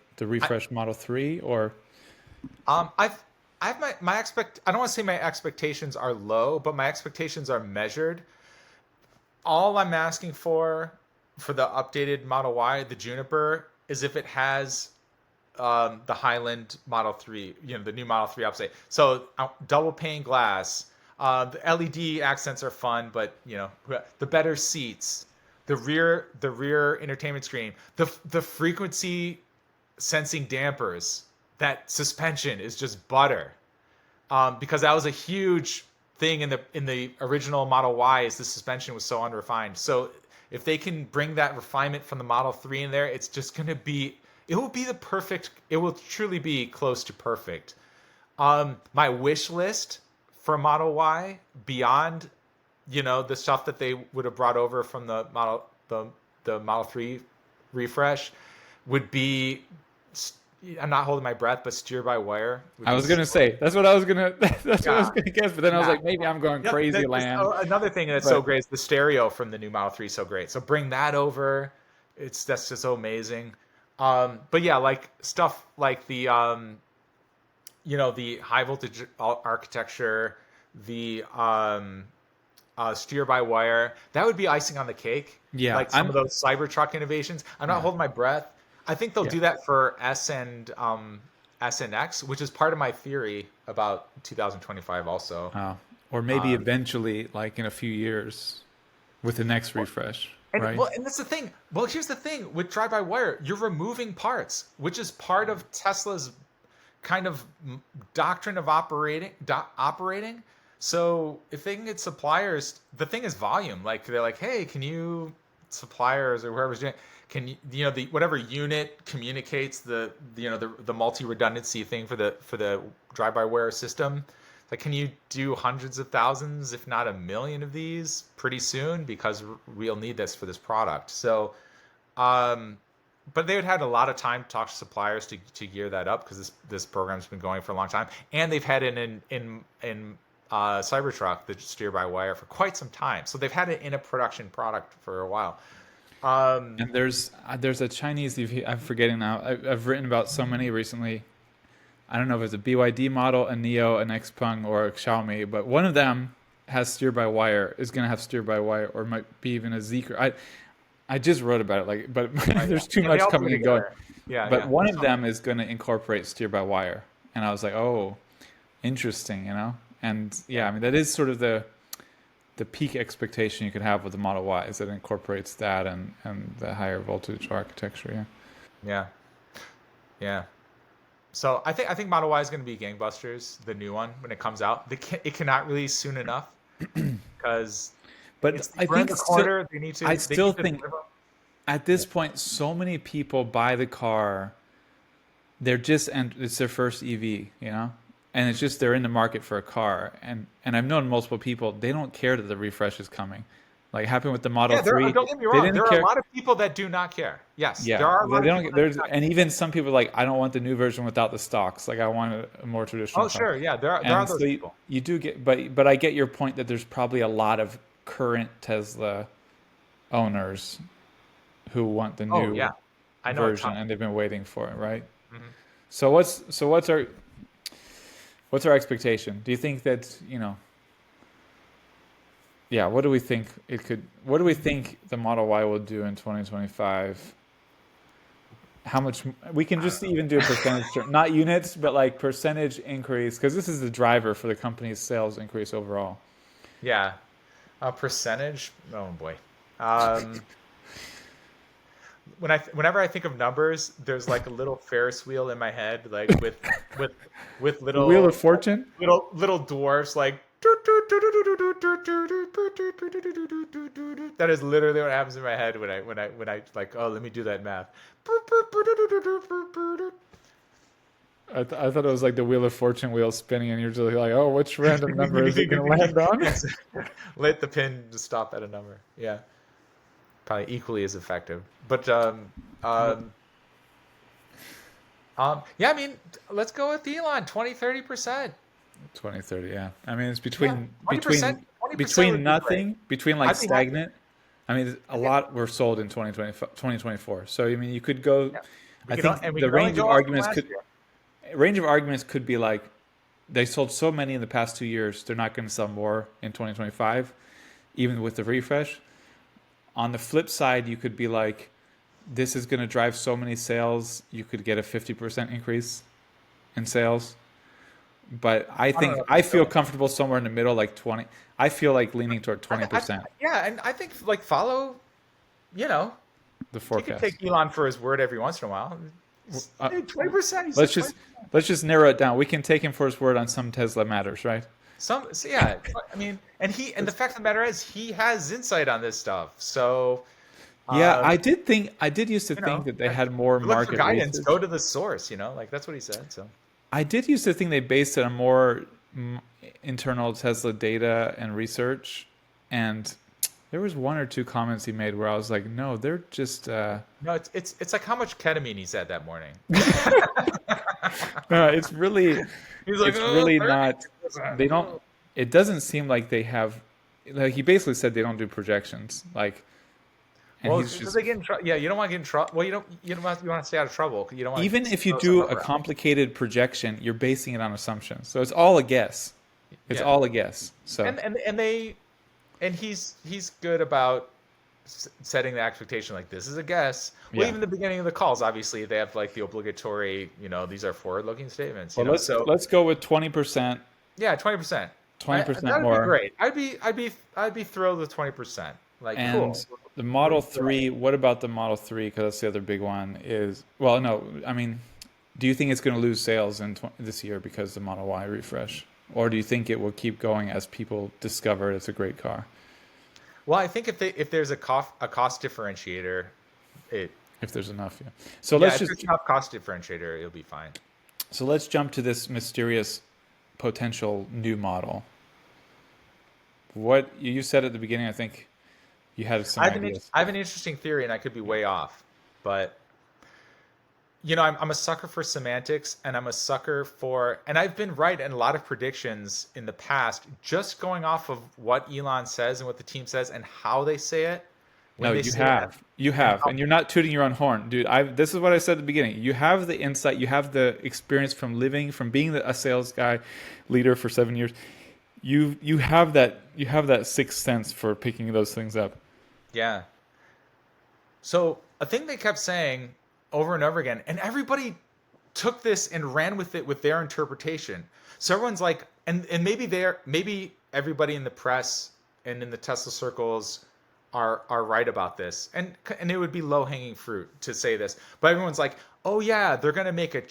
I
refresh Model 3, or
I've my expect. I don't want to say my expectations are low, but my expectations are measured. All I'm asking for the updated Model Y, the Juniper, is if it has the Highland Model 3, the new Model 3 update. So double pane glass. The LED accents are fun, but the better seats, the rear entertainment screen, the frequency sensing dampers. That suspension is just butter. Because that was a huge thing in the original Model Y, is the suspension was so unrefined. So if they can bring that refinement from the Model 3 in there, it's just going to be, it will be the perfect, it will truly be close to perfect. My wish list for Model Y, beyond, the stuff that they would have brought over from the Model 3 refresh, would be, I'm not holding my breath, but steer by wire would
I
be
was gonna
so,
say that's what I was gonna that's what I was
yeah.
gonna guess, but then I was
Yeah.
like, maybe I'm going
Yep.
crazy land.
Another thing that's so
But
great is the stereo from the new Model 3 is so great. So bring that over. That's just so amazing. But yeah, like stuff like the high voltage architecture, the steer by wire, that would be icing on the cake.
yeah,
Like some of those Cybertruck innovations. I'm not
yeah,
holding my breath. I think they'll
yeah.
do that for S and X, which is part of my theory about 2025 also.
Or maybe
Um,
eventually, like in a few years, with the next refresh,
And
right?
well, and that's the thing. Well, here's the thing with drive-by-wire: you're removing parts, which is part of Tesla's kind of doctrine of operating. So if they can get suppliers, the thing is volume. Like they're like, hey, can you suppliers or whoever's doing, can the whatever unit communicates the multi redundancy thing for the drive-by-wire system. Like, can you do hundreds of thousands, if not a million of these pretty soon? Because we'll need this for this product. So, but they would had a lot of time to talk to suppliers to gear that up, because this program's been going for a long time, and they've had it in Cybertruck, the steer by wire, for quite some time. So they've had it in a production product for a while.
And there's a Chinese EV. I'm forgetting now. I've written about so many recently. I don't know if it's a BYD model, a Neo, an Xpeng, or a Xiaomi, but one of them has steer by wire. Is going to have steer by wire, or might be even a Zeekr. I just wrote about it, like, but
Right, yeah.
there's too
Yeah, they
much
all do it
coming and going.
together. Yeah,
But
yeah.
one
There's
of them is going to incorporate steer by wire, and I was like, oh, interesting, And yeah, I mean that is sort of the peak expectation you could have with the Model Y, is that it incorporates that and the higher voltage architecture. Yeah.
yeah, yeah. So I think Model Y is going to be gangbusters, the new one, when it comes out. It cannot release soon enough, because
But I
we're in
think
the
still,
corner. They need to
I
they
still
need to
think
deliver.
at this point, so many people buy the car. And it's their first EV, and it's just they're in the market for a car. And I've known multiple people, they don't care that the refresh is coming. Like happened with the Model
Yeah,
Three,
don't get me
they
wrong.
didn't
There are a
care.
lot of people that do not care. Yes, there
Yeah,
are a
they
lot of
don't.
people that do
There's
not
and
care.
even some people like, I don't want the new version without the stocks. Like I want a more traditional
Oh,
car.
sure. Yeah, there are
And so
those people.
you do get, but I get your point that there's probably a lot of current Tesla owners who want the
Oh,
new
yeah. I know a
version
ton.
and they've been waiting for it, right?
Mhm.
So what's our expectation? Do you think that, yeah, what do we think what do we think the Model Y will do in 2025? How much we can
I don't
just
know.
even do a percentage term, not units, but like percentage increase, because this is the driver for the company's sales increase overall.
Yeah, a percentage. Oh boy. Um, whenever I think of numbers, there's like a little Ferris wheel in my head, like with with
The Wheel of
little
Fortune?
little dwarfs like. That is literally what happens in my head when I like, oh, let me do that math.
I thought it was like the Wheel of Fortune wheel spinning, and you're just like, oh, which random number is it going to land on?
Yes. Let the pin stop at a number. Yeah, probably equally as effective. But yeah, I mean, let's go with Elon, 20-30%.
2030, yeah. I mean, it's
Yeah,
between
20%. 20%
between
would be great.
nothing, between like
I'd be happy.
stagnant. I mean, a
I'd be,
lot were sold in 2024. So I mean, you could go.
yeah.
I think
We
the
could only
range of
go up from
arguments
last
could
year.
range of arguments could be like they sold so many in the past 2 years, they're not going to sell more in 2025, even with the refresh. On the flip side, you could be like this is going to drive so many sales, you could get a 50% increase in sales. But I
I don't
think
know if
I
it's
feel
so.
comfortable somewhere in the middle, like 20. I feel like leaning toward
I,
20%,
yeah, and I think like follow, you know,
the
you could take
forecast.
Elon for his word every once in a while.
Uh,
20%. He said
let's
20.
just let's just narrow it down. We can take him for his word on some Tesla matters, right?
Some, so yeah. I mean, and the fact of the matter is, he has insight on this stuff. So,
Yeah,
um,
I did used to
you
think
know,
that they
if
had more
you're looking for
market
guidance, go
research.
to the source. Like that's what he said. So,
I did used to think they based it on more internal Tesla data and research, and there was one or two comments he made where I was like, no, they're just
no, it's like how much ketamine he said that morning.
it's really
He's like,
it's
oh,
really not.
30%.
They don't.
Oh.
It doesn't seem like they have. Like he basically said they don't do projections. Like, and
Well,
he's
because
just
they get in trouble. Yeah, you don't want to get in trouble. Well, you want to stay out of trouble. You don't want
even
to
if you
throw
do
something
a
around.
complicated projection, you're basing it on assumptions. So it's all a guess. It's
Yeah,
all a guess. So
and they and he's good about setting the expectation like this is a guess. Well,
yeah.
even the beginning of the calls, obviously they have like the obligatory, these are forward-looking statements.
Well,
So
let's go with 20%.
yeah, 20%.
Twenty
That
percent
would be
more.
great. I'd be thrilled with 20%. Like cool.
And the Model 3, what about the Model 3? Because that's the other big one is, well, no, I mean, do you think it's going to lose sales in this year because the Model Y refresh? Or do you think it will keep going as people discover it's a great car?
Well, I think if there's a cost differentiator, it
If there's enough, yeah. So
yeah,
let's
if there's
just,
enough cost differentiator, it'll be fine.
so let's jump to this mysterious potential new model. What you said at the beginning, I think you had some ideas.
I have an interesting theory, and I could be way off, but I'm a sucker for semantics, and I'm a sucker for, and I've been right in a lot of predictions in the past, just going off of what Elon says and what the team says and how they say it
No,
when they say it,
you
and
have,
how.
and you're not tooting your own horn, dude. I This is what I said at the beginning. You have the insight, you have the experience from being a sales guy, leader for 7 years. You have that sixth sense for picking those things up.
Yeah. So a thing they kept saying over and over again, and everybody took this and ran with it with their interpretation. So everyone's like, and maybe everybody in the press and in the Tesla circles are right about this, and it would be low hanging fruit to say this, but everyone's like, oh yeah, they're gonna make a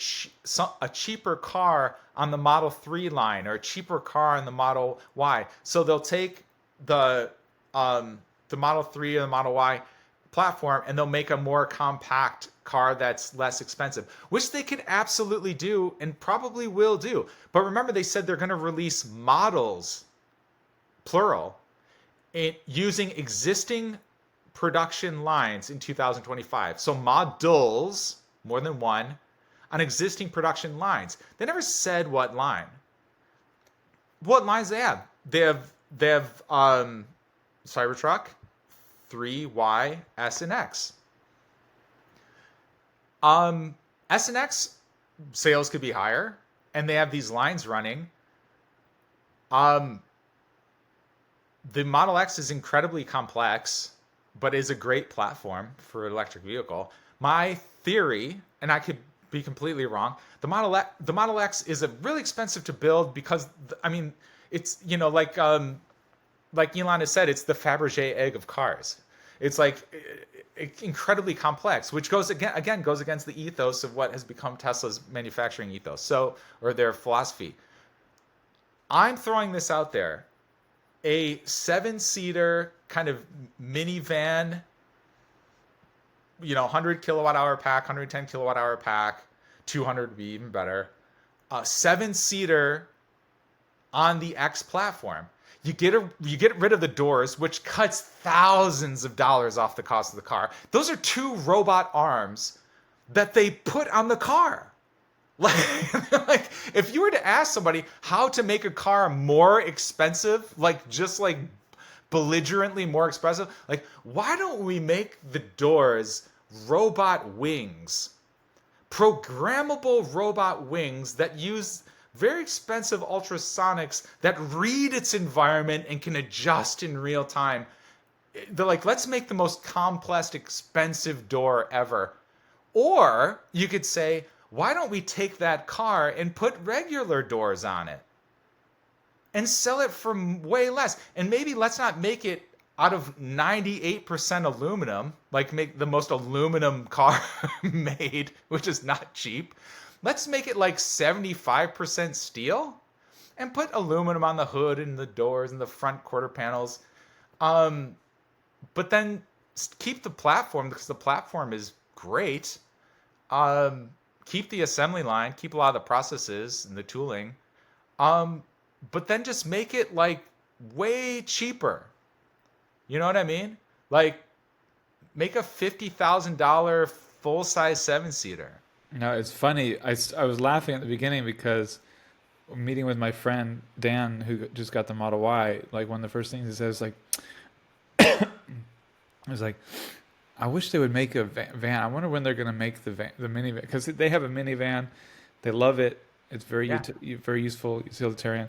cheaper car on the Model 3 line or a cheaper car on the Model Y. So they'll take the the Model 3 or the Model Y platform and they'll make a more compact car that's less expensive, which they could absolutely do and probably will do. But remember, they said they're going to release models, plural, using existing production lines in 2025. So models, more than one, on existing production lines. They never said what line. What lines they have? They have Cybertruck, 3Y, S, and X. S and X sales could be higher, and they have these lines running. Um, the Model X is incredibly complex, but is a great platform for an electric vehicle. My theory, and I could be completely wrong, the Model X is a really expensive to build because I mean it's like Elon has said, it's the Fabergé egg of cars. It's like incredibly complex, which goes against the ethos of what has become Tesla's manufacturing ethos, or their philosophy. I'm throwing this out there: a 7-seater kind of minivan, 100 kilowatt hour pack, 110 kilowatt hour pack, 200 would be even better. A 7-seater on the X platform. You get rid of the doors, which cuts thousands of dollars off the cost of the car. Those are 2 robot arms that they put on the car. Like if you were to ask somebody how to make a car more expensive, just belligerently more expensive, like why don't we make the doors robot wings? Programmable robot wings that use very expensive ultrasonics that read its environment and can adjust in real time. they're like, let's make the most complex, expensive door ever. Or you could say, why don't we take that car and put regular doors on it and sell it for way less? And maybe let's not make it out of 98% aluminum, like make the most aluminum car made, which is not cheap. Let's make it like 75% steel and put aluminum on the hood and the doors and the front quarter panels. Um, but then keep the platform because the platform is great. Um, Keep the assembly line, keep a lot of the processes and the tooling. Um, but then just make it like way cheaper. You know what I mean? Like make a $50,000 full size 7-seater.
No, it's funny. I was laughing at the beginning because meeting with my friend Dan, who just got the Model Y, like one of the first things he says, like, I was like, I wish they would make a van. I wonder when they're going to make the minivan, because they have a minivan. They love it. It's
Yeah.
very useful, utilitarian,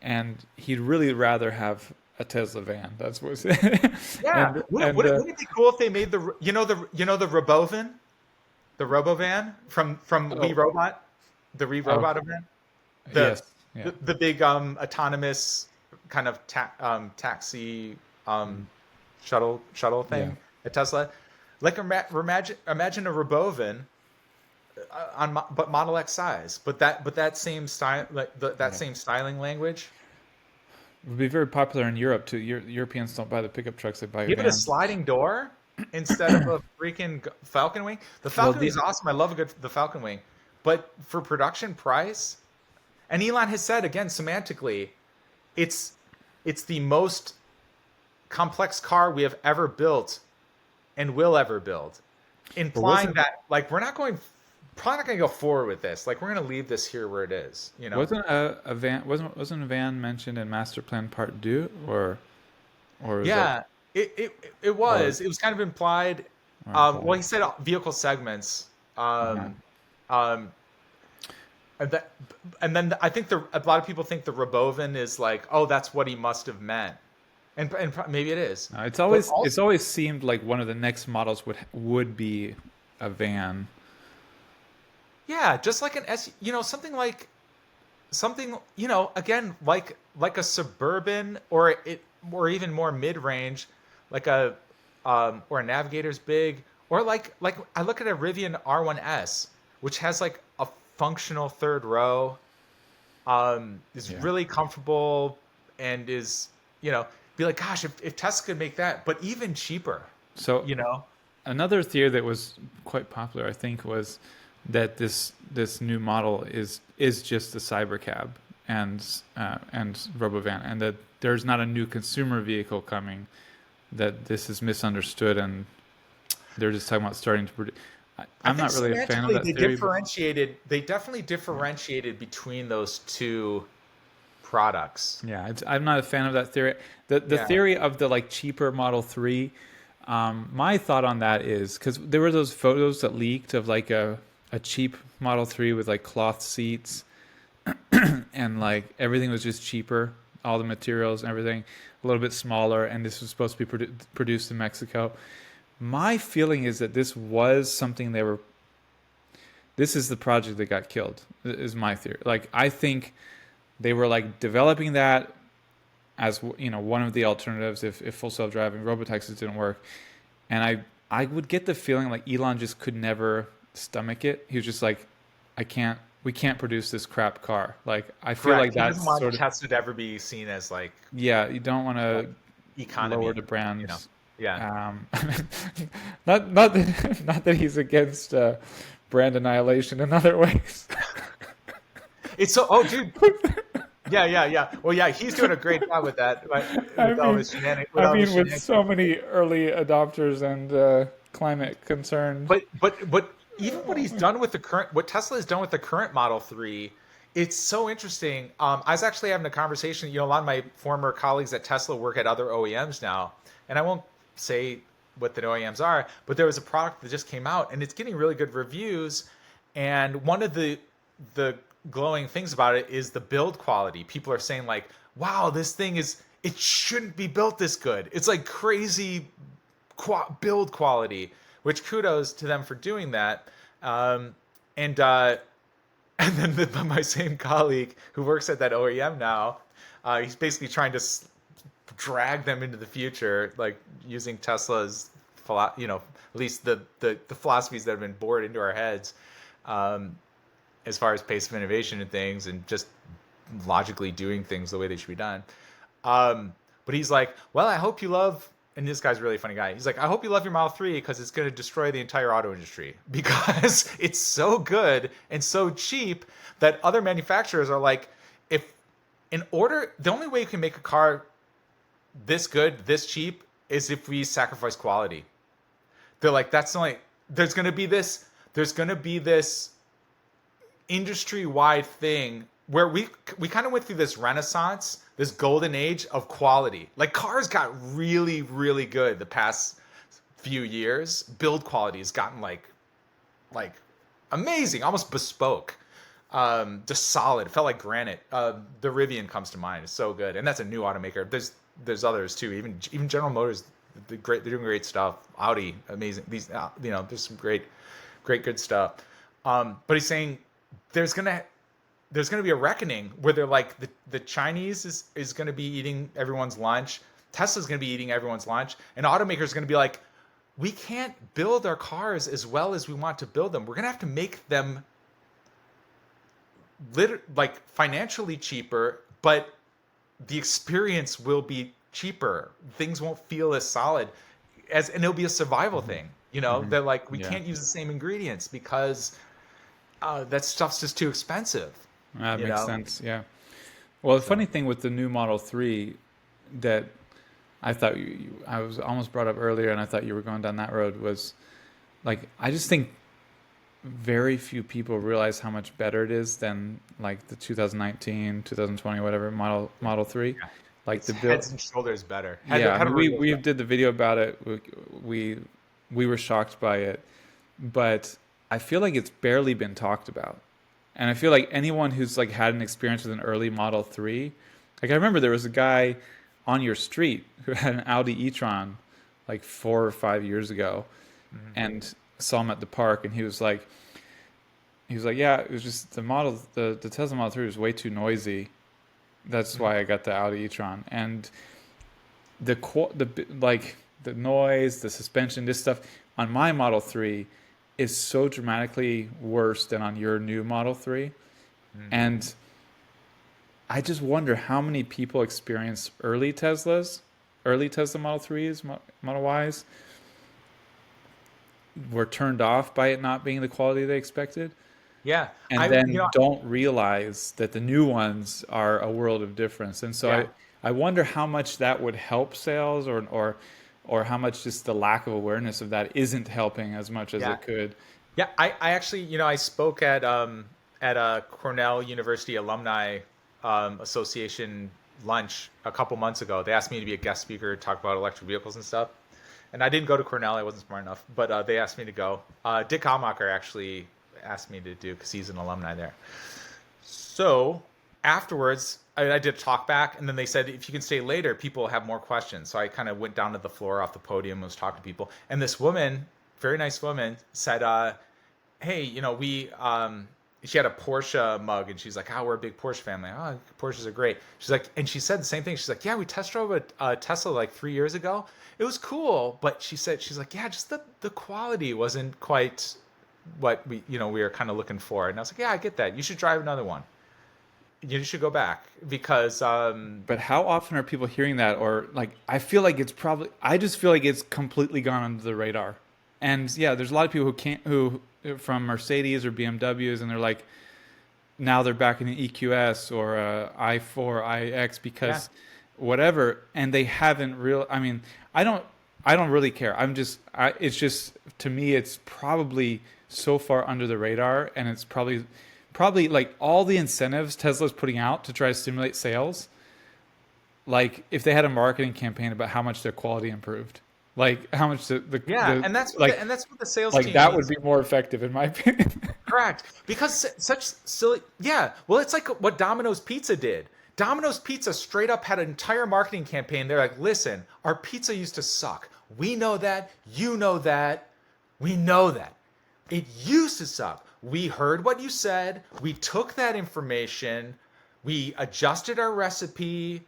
and he'd really rather have a Tesla van. That's what.
Yeah. Wouldn't it be cool if they made the Robovan, the Robovan from We
Oh,
Robot, the We
oh,
Robot event, the
yes, yeah,
the big autonomous kind of taxi
mm,
shuttle
yeah,
thing at Tesla. Like imagine a Robovan but Model X size, but that same style, like that
yeah.
same styling language.
It would be very popular in Europe too. Europeans don't buy the pickup trucks; they buy
Give it a
vans.
sliding door instead of a freaking Falcon Wing. The
Well,
Falcon Wing
the
is awesome. I love the Falcon Wing, but for production price, and Elon has said again semantically, it's it's the most complex car we have ever built and will ever build,
but
implying that like we're not going probably not going to go forward with this. Like we're going to leave this here where it is. You know?
wasn't a van wasn't a van mentioned in Master Plan Part 2, or is that
Yeah, it
or
was. It was kind of implied. Well,
implied?
he said vehicle segments.
Uh-huh.
Um, and that, and then I think a lot of people think the Rabovan is like, oh, that's what he must have meant, and maybe it is,
No,
but
it's
also,
always seemed like one of the next models would be a van.
yeah, just like an S, something like something, again, like a suburban or even more mid range, like or a Navigator's big, or like I look at a Rivian R1S, which has like a functional third row, is
Yeah.
really comfortable and is, be like, gosh, if Tesla could make that, but even cheaper,
So
you know?
another theory that was quite popular, I think, was that this new model is just the Cybercab and Robovan, and that there's not a new consumer vehicle coming. That this is misunderstood, and they're just talking about starting to produce.
I
I'm
think
not really a fan of
semantically
that theory, but
they definitely differentiated between those two products.
yeah, I'm not a fan of that theory. The
Yeah.
theory of the like cheaper Model 3, my thought on that is because there were those photos that leaked of like a cheap Model 3 with like cloth seats and like everything was just cheaper, all the materials and everything a little bit smaller, and this was supposed to be produced in Mexico. My feeling is that this was something they were. This is the project that got killed. Is my theory. Like I think they were like developing that as one of the alternatives if full self driving robotaxis didn't work, and I would get the feeling like Elon just could never stomach it. He was just like, I can't. We can't produce this crap car. Like I feel like
Correct. He doesn't
that's
want
sort of
Tesla to ever be seen as
yeah. You don't want
like
to lower
economy,
the
you know.
brand's.
Yeah.
Um, not that he's against brand annihilation in other ways.
It's so dude. Yeah, yeah, yeah. Well, yeah, he's doing a great job with that, right?
I mean,
With all his
with
shenanigans.
so many early adopters and climate concerned.
But even what Tesla has done with the current Model 3, it's so interesting. I was actually having a conversation. A lot of my former colleagues at Tesla work at other OEMs now, and I won't say what the OEMs are, but there was a product that just came out, and it's getting really good reviews. And one of the glowing things about it is the build quality. People are saying like, "Wow, this thing is it shouldn't be built this good. It's like crazy build quality." Which kudos to them for doing that. And and then my same colleague who works at that OEM now, he's basically trying to drag them into the future, like using Tesla's, at least the philosophies that have been bored into our heads, um, as far as pace of innovation and things, and just logically doing things the way they should be done. But he's like, well, I hope you love. And this guy's a really funny guy. He's like, I hope you love your Model 3 because it's going to destroy the entire auto industry because it's so good and so cheap that other manufacturers are like, if the only way you can make a car this good, this cheap is if we sacrifice quality. They're like, that's the only, there's going to be this industry-wide thing where we kind of went through this renaissance, this golden age of quality. Like cars got really, really good the past few years. Build quality has gotten like amazing, almost bespoke. Just solid. It felt like granite. The Rivian comes to mind. It's so good, and that's a new automaker. There's others too. Even General Motors, they're doing great stuff. Audi, amazing. These there's some great good stuff. But he's saying there's gonna be a reckoning where they're like the Chinese is gonna be eating everyone's lunch. Tesla's gonna be eating everyone's lunch, and automakers are gonna be like, we can't build our cars as well as we want to build them. We're gonna have to make them like financially cheaper, but the experience will be cheaper. Things won't feel as solid and it'll be a survival thing. They're like, we can't use the same ingredients because that stuff's just too expensive.
That makes sense. Yeah. Well, the funny thing with the new Model 3 that I thought I was almost brought up earlier, and I thought you were going down that road, was like, I just think very few people realize how much better it is than like the 2019, 2020, whatever Model 3.
Yeah.
Like
It's
the build.
heads and shoulders better.
We did the video about it. We were shocked by it, but I feel like it's barely been talked about. And I feel like anyone who's like had an experience with an early Model 3, like I remember there was a guy on your street who had an Audi e-tron like 4 or 5 years ago, and saw him at the park, and he was like, yeah, it was just the Tesla Model 3 was way too noisy. That's why I got the Audi e-tron. And the noise, the suspension, this stuff on my Model 3 is so dramatically worse than on your new Model 3. And I just wonder how many people experience early Tesla Model 3s, Model Ys, were turned off by it not being the quality they expected.
Yeah.
And then don't realize that the new ones are a world of difference. And so I wonder how much that would help sales, or how much just the lack of awareness of that isn't helping as much as it could.
Yeah, I actually, I spoke at a Cornell University Alumni Association lunch a couple months ago. They asked me to be a guest speaker, talk about electric vehicles and stuff. And I didn't go to Cornell. I wasn't smart enough. But they asked me to go. Dick Almacher actually asked me to do because he's an alumni there. So afterwards, I did a talk back, and then they said, if you can stay later, people have more questions. So I kind of went down to the floor off the podium and was talking to people. And this woman, very nice woman, said, hey, she had a Porsche mug, and she's like, we're a big Porsche family. Oh, Porsches are great. She's like, and she said the same thing. She's like, yeah, we test drove a Tesla like 3 years ago. It was cool, but she's like, yeah, just the quality wasn't quite what we were kind of looking for. And I was like, yeah, I get that. You should drive another one. You should go back because.
But how often are people hearing that? Or like, I just feel like it's completely gone under the radar. And yeah, there's a lot of people who from Mercedes or BMWs, and they're like, now they're back in an EQS or a i4, iX because whatever, and they haven't I don't really care. It's just, to me, it's probably so far under the radar, and it's probably like all the incentives Tesla's putting out to try to stimulate sales. Like if they had a marketing campaign about how much their quality improved, Like how much
Yeah,
the
and that's what the sales
like
team
that would
needs.
be more effective in my opinion.
Correct. Because such silly. Yeah. Well, it's like what Domino's Pizza did. Domino's Pizza straight up had an entire marketing campaign. They're like, listen, our pizza used to suck. We know that. You know that. We know that. It used to suck. We heard what you said. We took that information. We adjusted our recipe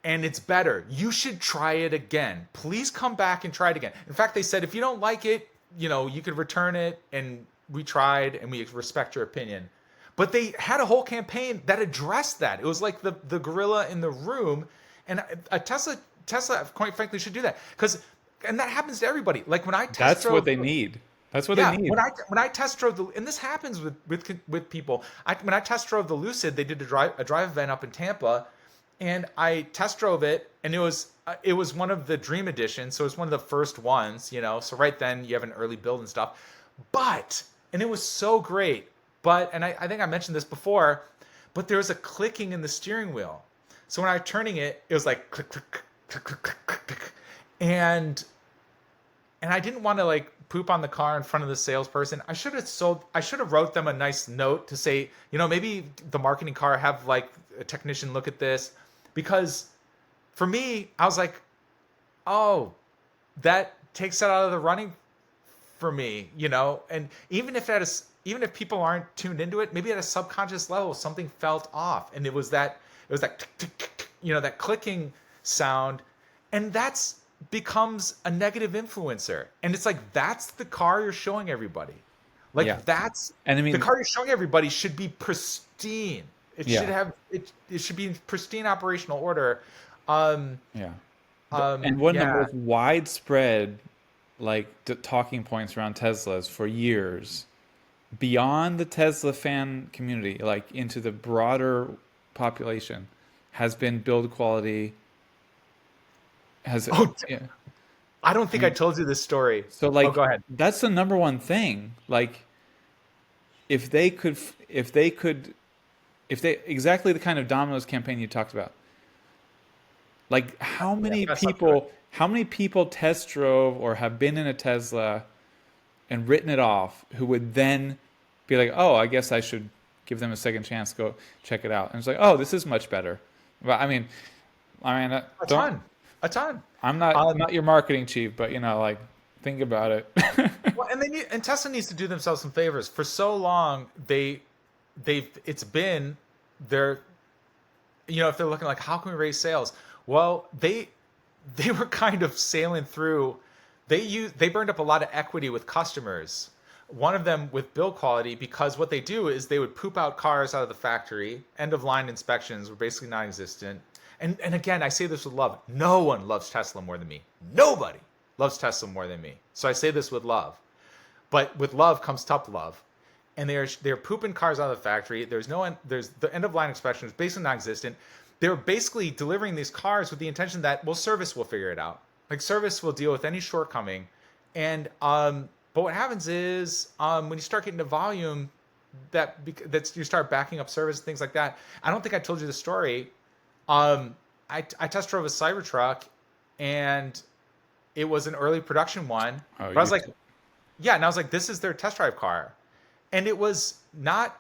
and it's better. You should try it again. Please come back and try it again. In fact, they said if you don't like it, you could return it and we tried and we respect your opinion. But they had a whole campaign that addressed that. It was like the gorilla in the room, and a Tesla, quite frankly, should do that and that happens to everybody. Like when I test
That's what
drove,
they need. That's what they
yeah,
need.
when I test drove and this happens with people. When I test drove the Lucid, they did a drive event up in Tampa, and I test drove it, and it was one of the Dream editions, so it was one of the first ones, So right then you have an early build and stuff, and it was so great. And I think I mentioned this before, but there was a clicking in the steering wheel. So when I was turning it, it was like click, click, click, click, click, click, click. And I didn't want to like poop on the car in front of the salesperson. I should have wrote them a nice note to say, maybe the marketing car have like a technician look at this, because for me, I was like, oh, that takes it out of the running for me, and even if people aren't tuned into it, maybe at a subconscious level, something felt off. And it was that tick, tick, tick, tick, that clicking sound. And that's becomes a negative influencer. And it's like, that's the car you're showing everybody. Like
Yeah.
that's,
And I
the
mean,
car you're showing everybody should be pristine. It should
yeah.
have, it should be in pristine operational order. Um,
Yeah. And one of the
yeah.
most widespread like talking points around Teslas for years, beyond the Tesla fan community, like into the broader population, has been build quality. Has
Oh,
yeah.
I don't
I
think I
mean,
told you this story.
so
Oh,
like
go ahead.
that's the number one thing. Like if they could, if they could, if they exactly the kind of Domino's campaign you talked about. Like
Yeah, that's not good.
how many people test drove or have been in a Tesla and written it off who would then be like, "Oh, I guess I should give them a second chance, go check it out." And it's like, "Oh, this is much better." But
A
don't
ton, a ton.
I'm not your marketing chief, but like think about it.
Well, and Tesla needs to do themselves some favors. For so long, it's been their, if they're looking like how can we raise sales? Well, they were kind of sailing through. They burned up a lot of equity with customers. One of them with build quality, because what they do is they would poop out cars out of the factory. End of line inspections were basically non-existent. And again, I say this with love. No one loves Tesla more than me. Nobody loves Tesla more than me. So I say this with love. But with love comes tough love. And they're pooping cars out of the factory. There's the end of line inspection is basically non-existent. They're basically delivering these cars with the intention that, well, service will figure it out. Like service will deal with any shortcoming. And but what happens is when you start getting to volume, that's you start backing up service, things like that. I don't think I told you the story. I test drove a Cybertruck, and it was an early production one.
Oh,
But I was like, yeah, and I was like, this is their test drive car, and it was not.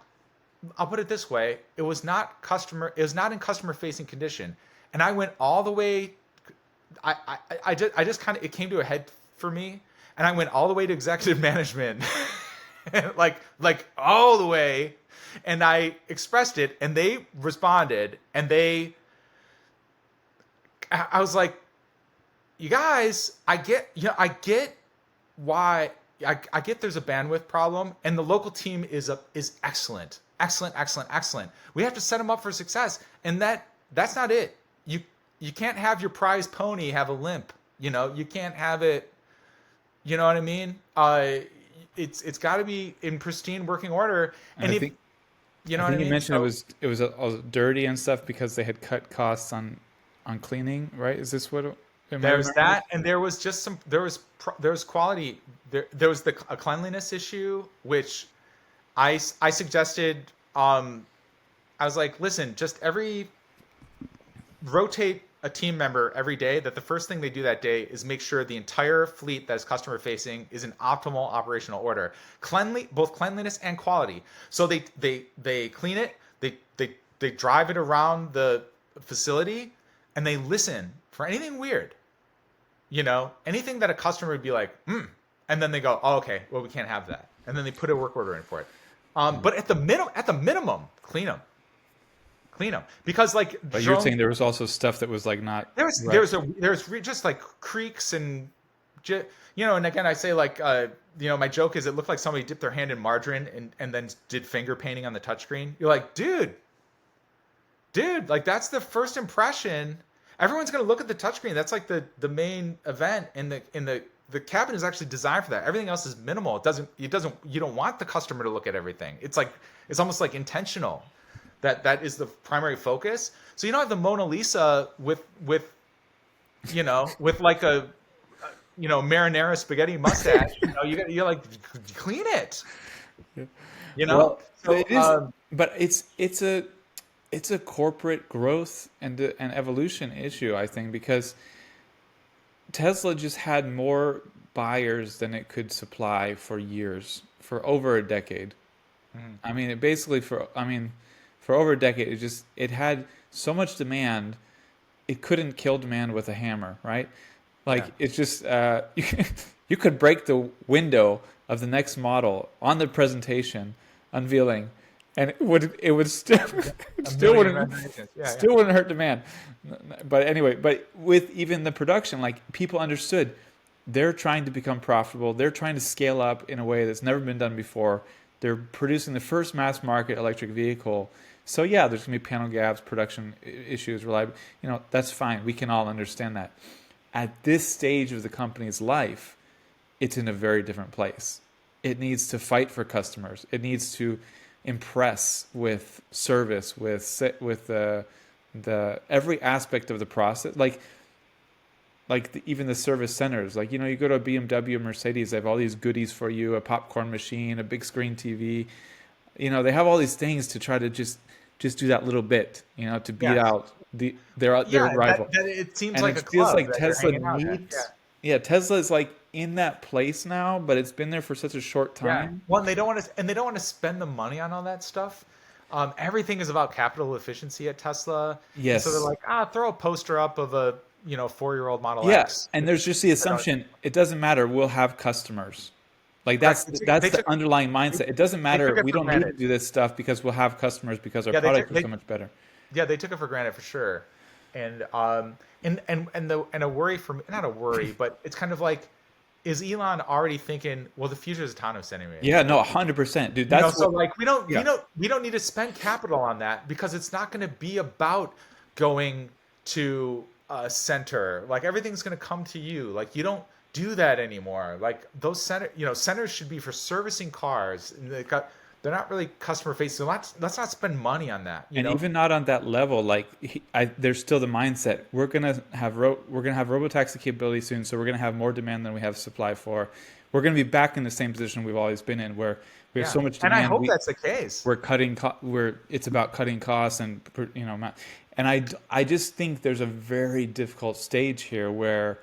I'll put it this way: it was not customer. It was not in customer facing condition, and I went all the way. I just kind of, it came to a head for me, and I went all the way to executive management, like all the way, and I expressed it, and they responded, and I was like, you guys, I get why. I get there's a bandwidth problem, and the local team is excellent, excellent, excellent, excellent. We have to set them up for success, and that's not it. You can't have your prize pony have a limp. You can't have it. You know what I mean? It's got to be in pristine working order.
and
And
I
if
think
you know
I
what I
think you
mean,
mentioned
so
it was dirty and stuff because they had cut costs on cleaning, right? Is this what am I
there's
remembering this?
that, and there was just there was quality. There was a cleanliness issue, which I suggested. I was like, listen, just rotate a team member every day that the first thing they do that day is make sure the entire fleet that is customer facing is in optimal operational order, both cleanliness and quality. So they clean it, they drive it around the facility, and they listen for anything weird, anything that a customer would be like, and then they go, oh, okay, well, we can't have that, and then they put a work order in for it. But at the minimum, clean them, because like
But you're saying there was also stuff that was like not right.
there's just like creaks and and again I say like my joke is it looked like somebody dipped their hand in margarine and then did finger painting on the touchscreen. You're like, dude, like that's the first impression. Everyone's gonna look at the touchscreen. That's like the main event, and the cabin is actually designed for that. Everything else is minimal. You don't want the customer to look at everything. It's almost like intentional. That is the primary focus. So you don't have the Mona Lisa with like a marinara spaghetti mustache. You're like, clean it.
Well,
So
it is, but it's a corporate growth and an evolution issue, I think, because Tesla just had more buyers than it could supply for years, for over a decade. I mean, for over a decade, it had so much demand, it couldn't kill demand with a hammer, right? Like
yeah.
it's just you could break the window of the next model on the presentation unveiling, and it would still wouldn't hurt demand. But anyway, but with even the production, like people understood, they're trying to become profitable. They're trying to scale up in a way that's never been done before. They're producing the first mass market electric vehicle. So yeah, there's gonna be panel gaps, production issues, reliability. That's fine. We can all understand that. At this stage of the company's life, it's in a very different place. It needs to fight for customers. It needs to impress with service, with the every aspect of the process. Even the service centers. Like you go to a BMW, Mercedes, they have all these goodies for you: a popcorn machine, a big screen TV. They have all these things to try to just do that little bit. To beat out their rival.
It seems
And
like
it
a
feels
club
like
that you're
Tesla
hanging out at.
needs. Yeah, Tesla is like in that place now, but it's been there for such a short
Yeah.
time.
Well, they don't want to spend the money on all that stuff. Everything is about capital efficiency at Tesla. And so they're
Yes.
like, throw a poster up of a 4-year-old Model
Yeah,
X.
and there's just the
I don't-
assumption it doesn't matter. We'll have customers. Like that's
Correct.
that's the underlying mindset. It doesn't
They
matter.
took it
We
for
don't need to
granted.
do this stuff because we'll have customers because our
Yeah,
product is so much better.
they took it for granted for sure. And and a worry for me, not a worry, but it's kind of like, is Elon already thinking, well, the future is autonomous anyway?
Yeah, no, 100%, dude. That's
So
what.
like
Yeah.
we don't need to spend capital on that because it's not going to be about going to a center. Like everything's going to come to you. Like you don't do that anymore. Like those centers should be for servicing cars. And they're not really customer facing. So let's not spend money on that.
And even not on that level, like there's still the mindset we're gonna have robotaxi capability soon, so we're gonna have more demand than we have supply for. We're gonna be back in the same position we've always been in, where we have so much
And I
demand.
hope that's the case.
We're cutting. It's about cutting costs, and and I just think there's a very difficult stage here where,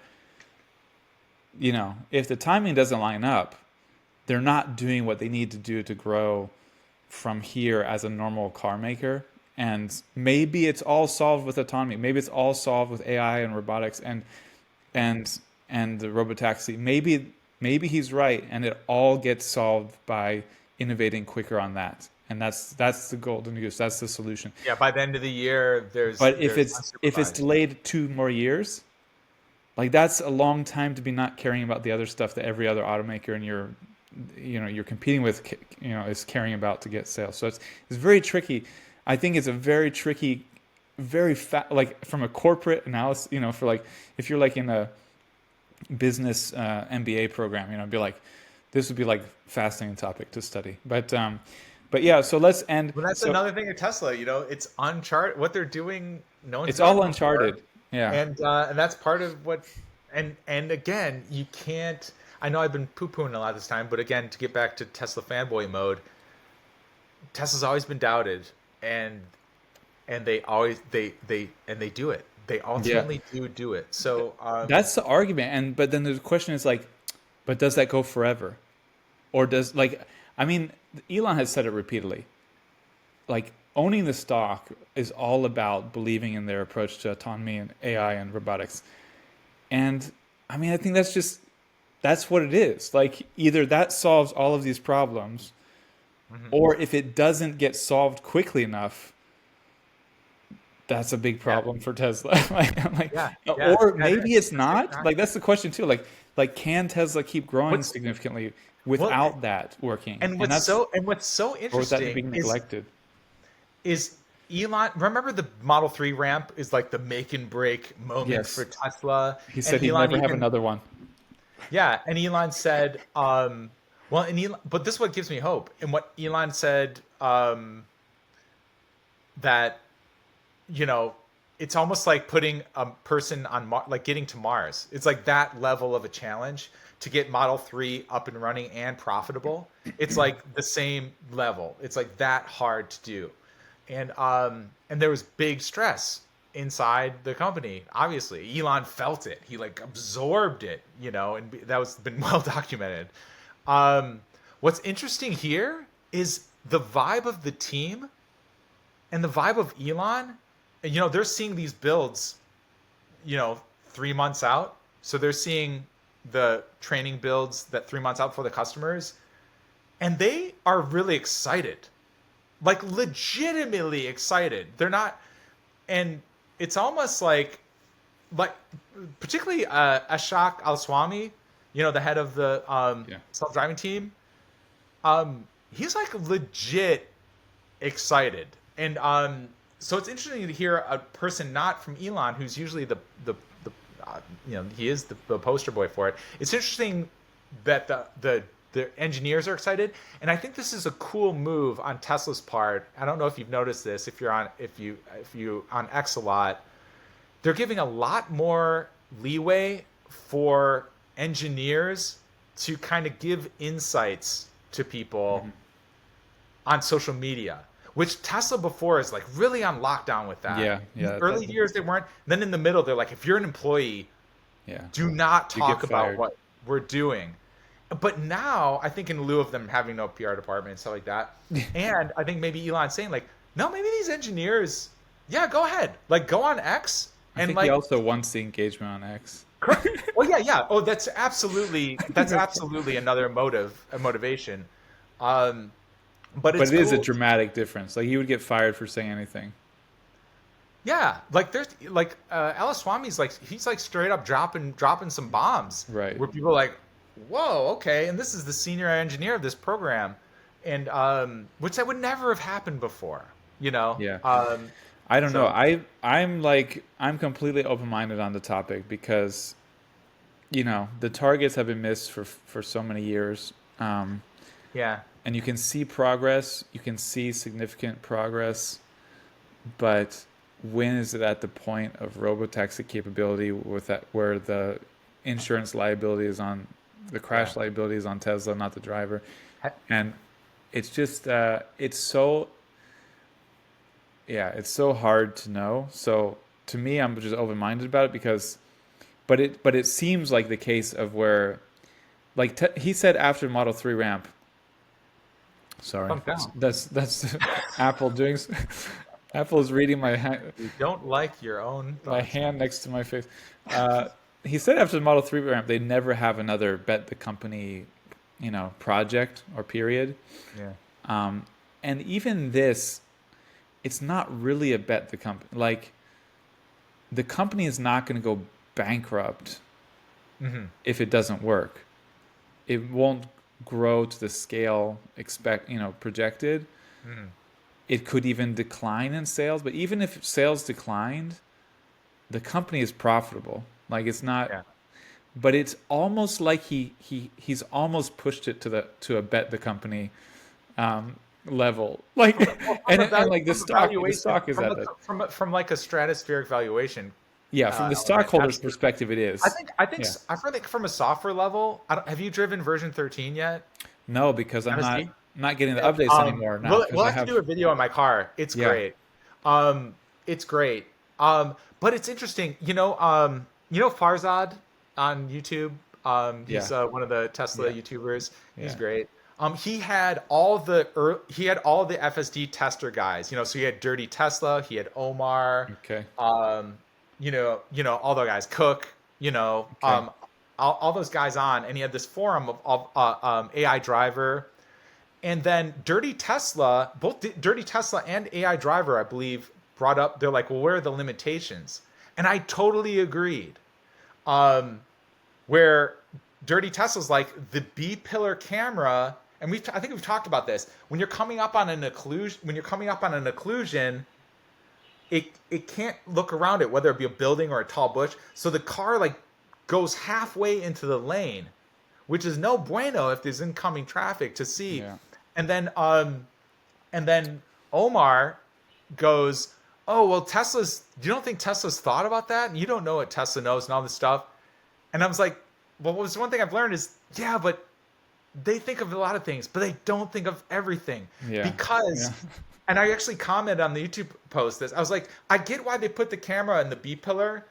if the timing doesn't line up, they're not doing what they need to do to grow from here as a normal car maker. And maybe it's all solved with autonomy. Maybe it's all solved with AI and robotics and the robotaxi. Maybe he's right, and it all gets solved by innovating quicker on that. And that's the golden goose. That's the solution.
Yeah, by the end of the year,
But if
there's
it's
unsupervised.
delayed 2 more years, like that's a long time to be not caring about the other stuff that every other automaker and you're competing with, is caring about to get sales. So it's very tricky. I think it's a very tricky, like from a corporate analysis, for like if you're like in a business MBA program, it'd be like this would be like fascinating topic to study. But yeah, so let's end.
Well, that's
So
another thing at Tesla. It's uncharted. What they're doing, no one's
it's
done
all
before.
uncharted. Yeah.
And that's part of what. And again, you can't. I know I've been poo-pooing a lot this time, but again, to get back to Tesla fanboy mode, Tesla's always been doubted, and they always they do it. They
Yeah.
ultimately do it. So
That's the argument. And but then the question is like, but does that go forever? Or does like I mean, Elon has said it repeatedly. Like owning the stock is all about believing in their approach to autonomy and AI and robotics. And I mean, I think that's what it is. Like either that solves all of these problems,
mhm.
or if it doesn't get solved quickly enough, that's a big
Yeah,
problem for Tesla. like,
yeah, yeah,
or
yeah.
maybe it's
That's
not. Like
exactly.
that's the question too. Like can Tesla keep growing
What's
significantly
well,
without that working?
and
And that's
what's so
or with that
interesting
being neglected.
is Elon. Remember the Model 3 ramp is like the make and break moment for
Yes,
Tesla,
he
and
said he'd
Elon
never have
even
another one.
yeah, and Elon said, well, and Elon, but this is what gives me hope. And what Elon said, that you know, it's almost like putting a person on like getting to Mars. It's like that level of a challenge to get Model 3 up and running and profitable. It's like the same level. It's like that hard to do. And there was big stress inside the company. Obviously, Elon felt it. He like absorbed it, and that was been well documented. Um what's interesting here is the vibe of the team and the vibe of Elon, they're seeing these builds, 3 months out. So they're seeing the training builds that 3 months out for the customers, and they are really excited, like legitimately excited. They're not, and it's almost like particularly Ashok Alswami, the head of the
Yeah.
self-driving team. He's like legit excited. And so it's interesting to hear a person not from Elon, who's usually the he is the poster boy for it. It's interesting that the engineers are excited, and I think this is a cool move on Tesla's part. I don't know if you've noticed this. If you on X a lot, they're giving a lot more leeway for engineers to kind of give insights to people
Hmm.
on social media, which Tesla before is like really on lockdown with that.
Yeah.
In the
Yeah.
early years they weren't. Then in the middle they're like, if you're an employee,
Yeah.
do not
You get
talk about
fired.
what we're doing. But now I think in lieu of them having no PR department and stuff like that, and I think maybe Elon's saying like, no, maybe these engineers, yeah, go ahead, like go on X
I
and
think he
like
also wants the engagement on X.
well, yeah, yeah. Oh, that's absolutely another a motivation. Um, but
But
it's
it is a
cool.
dramatic difference. Like he would get fired for saying anything.
Yeah, like there's like Alice Swami's like he's like straight up dropping some bombs
Right.
where people are like, whoa, okay, and this is the senior engineer of this program, and which that would never have happened before, you know.
Yeah.
Um,
I don't know.
so
I'm completely open-minded on the topic because the targets have been missed for so many years.
yeah,
And you can see progress, you can see significant progress, but when is it at the point of robotaxi capability with that where the insurance liability is on the
yeah,
crash liability is on Tesla, not the driver?
Ha-
And it's just it's so yeah, it's so hard to know. So to me, I'm just open-minded about it because but it seems like the case of where like he said after Model 3 ramp. Sorry,
thumbs down.
that's Apple doing. Apple is reading
You don't like your own
my
thoughts.
hand next to my face. Uh, he said after the Model 3 ramp, they never have another bet the company, project or period.
Yeah,
Um, and even this, it's not really a bet the company. Like the company is not going to go bankrupt
hmm
if it doesn't work. It won't grow to the scale projected.
hmm
It could even decline in sales, but even if sales declined, the company is profitable. Like it's not,
yeah.
but it's almost like he's almost pushed it to a bet the company level. Like
Well,
and like
from a
the
valuation,
stock is at that.
from like a stratospheric valuation
Yeah, from the
element,
stockholder's
absolutely.
perspective, it
I
is.
think I think
Yeah.
I feel like from a software level, have you driven version 13 yet?
No, because
Havasi?
I'm not getting the
Yeah.
updates anymore now
We'll
because I
have to do
have
a video on my car. It's
yeah.
great. It's great. But it's interesting, Farzad on YouTube. He's
Yeah.
one of the Tesla
Yeah.
YouTubers. He's
Yeah.
great. He had all the FSD tester guys. So he had Dirty Tesla, he had Omar,
Okay.
um, all the guys, Cook,
Okay.
all those guys on, and he had this forum of AI Driver, and then Dirty Tesla, Dirty Tesla and AI Driver, I believe, brought up. They're like, well, where are the limitations? And I totally agreed. Um, where Dirty Tesla's like the B pillar camera, and I think we've talked about this. When you're coming up on an occlusion, it can't look around it, whether it be a building or a tall bush. So the car like goes halfway into the lane, which is no bueno if there's incoming traffic to see.
Yeah.
And then Omar goes, "Oh well, You don't think Tesla's thought about that? And you don't know what Tesla knows and all this stuff." And I was like, "Well, what was one thing I've learned is, yeah, but they think of a lot of things, but they don't think of everything
Yeah.
because."
Yeah.
And I actually commented on the YouTube post this. I was like, I get why they put the camera in the B pillar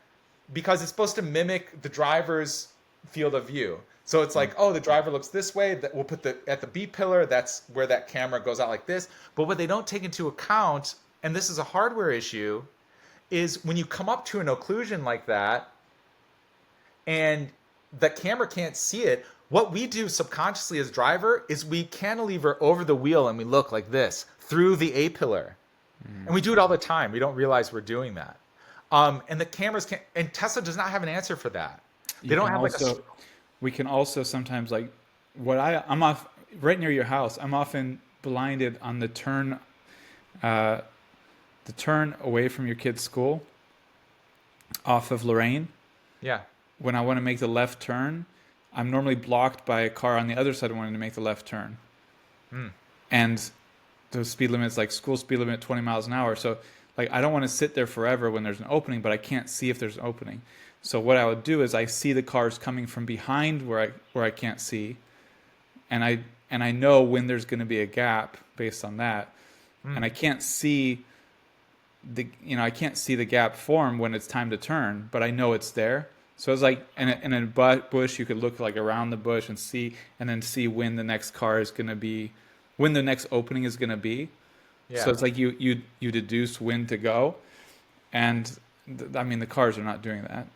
because it's supposed to mimic the driver's field of view. So it's like, oh, the driver looks this way. That we'll put at the B pillar. That's where that camera goes out like this. But what they don't take into account, and this is a hardware issue, is when you come up to an occlusion like that, and the camera can't see it. What we do subconsciously as driver is we cantilever over the wheel and we look like this through the A pillar, and we do it all the time. We don't realize we're doing that. And the cameras can't. And Tesla does not have an answer for that. They
You
don't
can
have like a.
also, we can also sometimes like I'm off right near your house. I'm often blinded on uh, the turn away from your kid's school off of Lorraine.
Yeah.
When I want to make the left turn, I'm normally blocked by a car on the other side wanting to make the left turn. And the speed limit is like school speed limit 20 miles an hour. So like I don't want to sit there forever when there's an opening, but I can't see if there's an opening. So what I would do is I see the cars coming from behind where I can't see, and I know when there's going to be a gap based on that. And I can't see I can't see the gap form when it's time to turn, but I know it's there. So it's like in a bush, you could look like around the bush and see, and then see when the next car is going to be, when the next opening is going to be.
Yeah.
So it's like you deduce when to go, and I mean the cars are not doing that.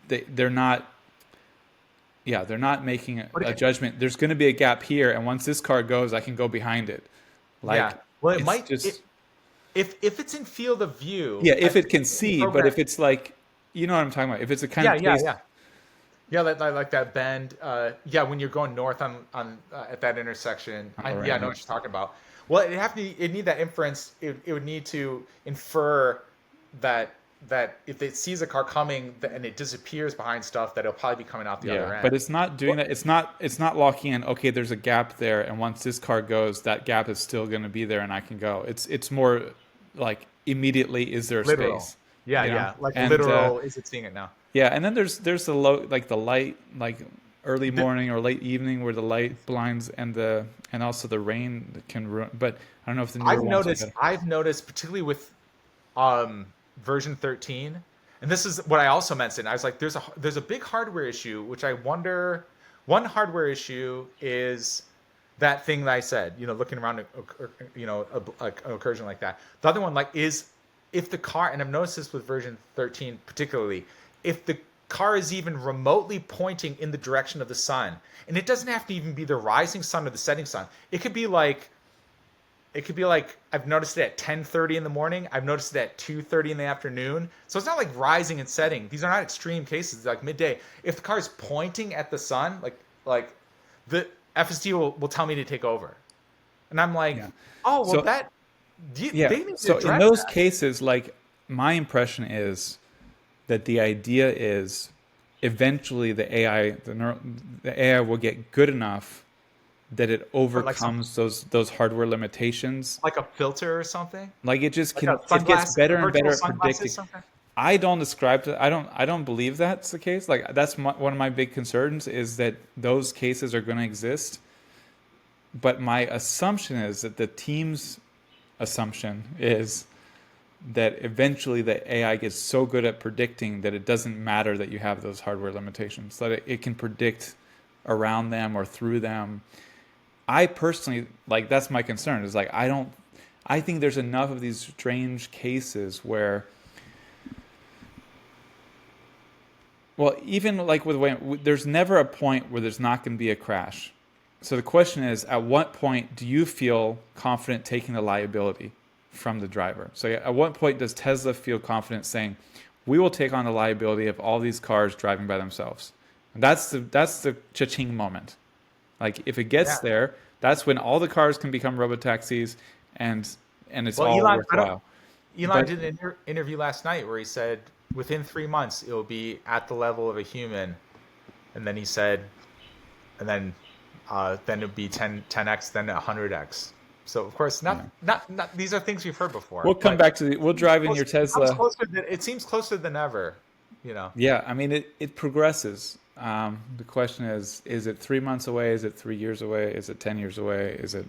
They're not. Yeah, they're not making a judgment. There's going to be a gap here, and once this car goes, I can go behind it. Like,
yeah. Well, it
it's
might.
just
If it's in field of view.
yeah, if
I
it can
think the
see, but
program.
if it's like, you know what I'm talking about. If it's a kind
Yeah,
of
yeah,
case,
yeah. Yeah, like that bend. Yeah, when you're going north on at that intersection.
all right,
Yeah, I know what you're talking about. Well, it need that inference. It would need to infer that if it sees a car coming and it disappears behind stuff, that it'll probably be coming out the other
yeah,
end.
but it's not doing that. It's not locking in. Okay, there's a gap there, and once this car goes, that gap is still going to be there, and I can go. It's more like immediately, is there a
Literal.
space?
Yeah,
You know?
yeah. Like
And
literal. Is it seeing it now?
yeah, and then there's the the light, like early morning or late evening, where the light blinds and also the rain can ruin. But I don't know if the newer ones are better.
I've noticed particularly with version 13, and this is what I also mentioned. I was like, there's a big hardware issue, which I wonder. One hardware issue is that thing that I said, looking around, an incursion like that. The other one, like, is if the car, and I've noticed this with version 13 particularly, if the car is even remotely pointing in the direction of the sun, and it doesn't have to even be the rising sun or the setting sun. It could be like I've noticed it at 10:30 in the morning. I've noticed it at 2:30 in the afternoon. So it's not like rising and setting. These are not extreme cases. It's like midday. If the car is pointing at the sun, like the FSD will tell me to take over, and I'm like,
Yeah.
oh well,
So yeah.
they need to
So in
address
those
that.
cases, like my impression is that the idea is eventually the AI will get good enough that it
Or like
overcomes those hardware limitations.
like a filter or something,
Like it just
like a
it gets better and
virtual
better at
sunglasses,
predicting.
something.
I don't ascribe to. I don't believe that's the case. Like that's one of my big concerns is that those cases are going to exist. But my assumption is that the team's assumption is that eventually the AI gets so good at predicting that it doesn't matter that you have those hardware limitations, that it can predict around them or through them. I personally, like, that's my concern, is like, I think there's enough of these strange cases where, well, even like there's never a point where there's not going to be a crash. So the question is, at what point do you feel confident taking the liability from the driver? So at what point does Tesla feel confident saying, we will take on the liability of all these cars driving by themselves? And that's the cha-ching moment. Like, if it gets
Yeah.
there, that's when all the cars can become robotaxis, and it's
Well,
all
Elon, I don't.
worthwhile.
Elon
But
did an interview last night where he said within 3 months it will be at the level of a human, and then he said, and then it'd be 10x, then 100x. So of course,
yeah,
not these are things we've heard
we'll
before,
come
but
back to we'll drive in your
it comes
Tesla.
closer than it seems closer than ever. You know.
Yeah, I mean, it progresses. The question is it 3 months away? Is it 3 years away? Is it 10 years away? Is it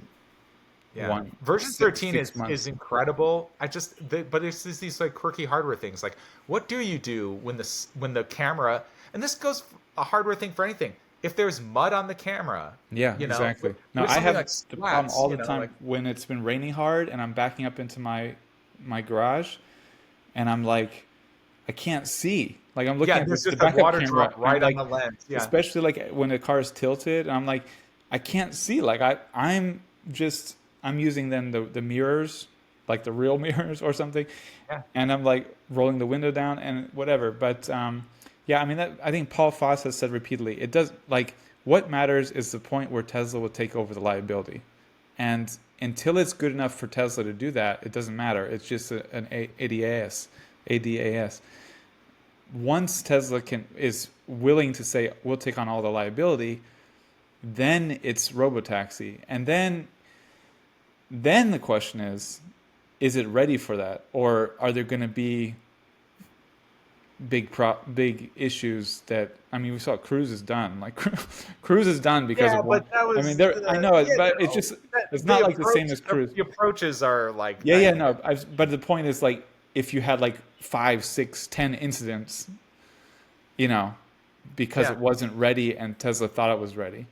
Yeah,
one
version
six
13
six
is
months?
incredible. But it's just these like quirky hardware things. Like, what do you do when the camera, and this goes a hardware thing for anything. If there's mud on the camera,
Yeah,
you know,
exactly. No,
with
I
something
have
like
the problem all
splats,
the
you know,
time
like
when it's been raining hard and I'm backing up into my garage, and I'm like, I can't see. Like, I'm
yeah,
looking
and
at
there's
the
just a
backup
water
camera.
drop
I'm
right on
like,
the lens. Yeah,
especially like when the car is tilted, and I'm like, I can't see. Like, I'm using then the mirrors, like the real mirrors or something,
yeah.
and I'm like rolling the window down and whatever. But yeah, I mean, I think Paul Foss has said repeatedly, it does, like, what matters is the point where Tesla will take over the liability, and until it's good enough for Tesla to do that, it doesn't matter. It's just an ADAS. Once Tesla is willing to say we'll take on all the liability, then it's robotaxi, and then the question is it ready for that, or are there going to be big issues that, I mean, we saw Cruise is done. Like, Cruise is done because
Yeah,
of one.
but that
I mean,
was,
there, I know it,
you
but it's
know,
just, it's not like the same as Cruise.
the approaches are like
Yeah, yeah,
night and day.
no. But the point is, like, if you had like 5, 6, 10 incidents, you know, because it
Yeah,
wasn't ready and Tesla thought it was ready,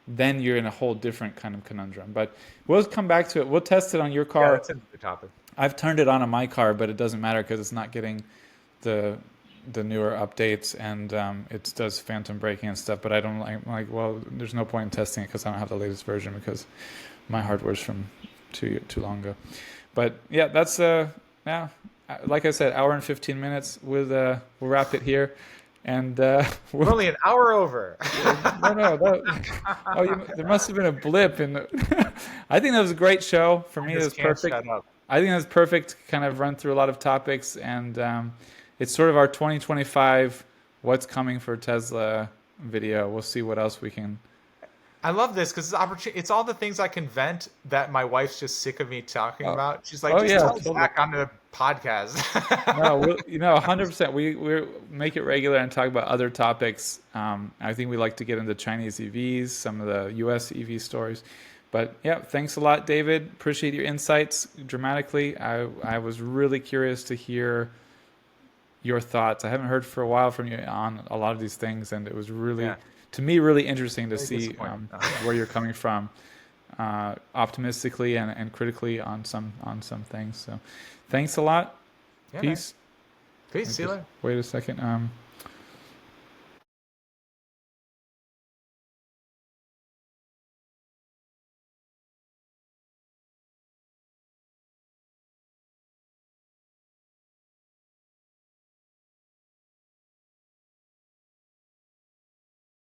then you're in a whole different kind of conundrum. But we'll come back to it. We'll test it on your
yeah,
car.
that's another topic.
I've turned it on my car, but it doesn't matter because it's not getting the newer updates, and it does phantom braking and stuff. But I don't like, well, there's no point in testing it because I don't have the latest version because my hardware's from too long ago. But yeah, that's yeah. Like I said, hour and 15 minutes. We'll wrap it here, and
We're only an hour over.
no. Oh, there must have been a blip in the. I think that was a great show. For
I
me, it
just
was
can't
perfect.
shut up.
I think that's perfect. Kind of run through a lot of topics, and it's sort of our 2025 what's coming for Tesla video. We'll see what else we can.
I love this because it's opportunity. It's all the things I can vent that my wife's just sick of me talking
Oh,
about. She's like,
oh
just
yeah,
tell
totally.
Zach on the podcast.
No, 100%. We make it regular and talk about other topics. I think we like to get into Chinese EVs, some of the U.S. EV stories. But yeah, thanks a lot, David. Appreciate your insights dramatically. I was really curious to hear your thoughts. I haven't heard for a while from you on a lot of these things, and it was really,
Yeah,
to me, really interesting to
very
see
disappointed.
where you're coming from, optimistically and critically on some things. So, thanks a lot.
Yeah, man.
Peace.
Peace. See you later.
Wait a second.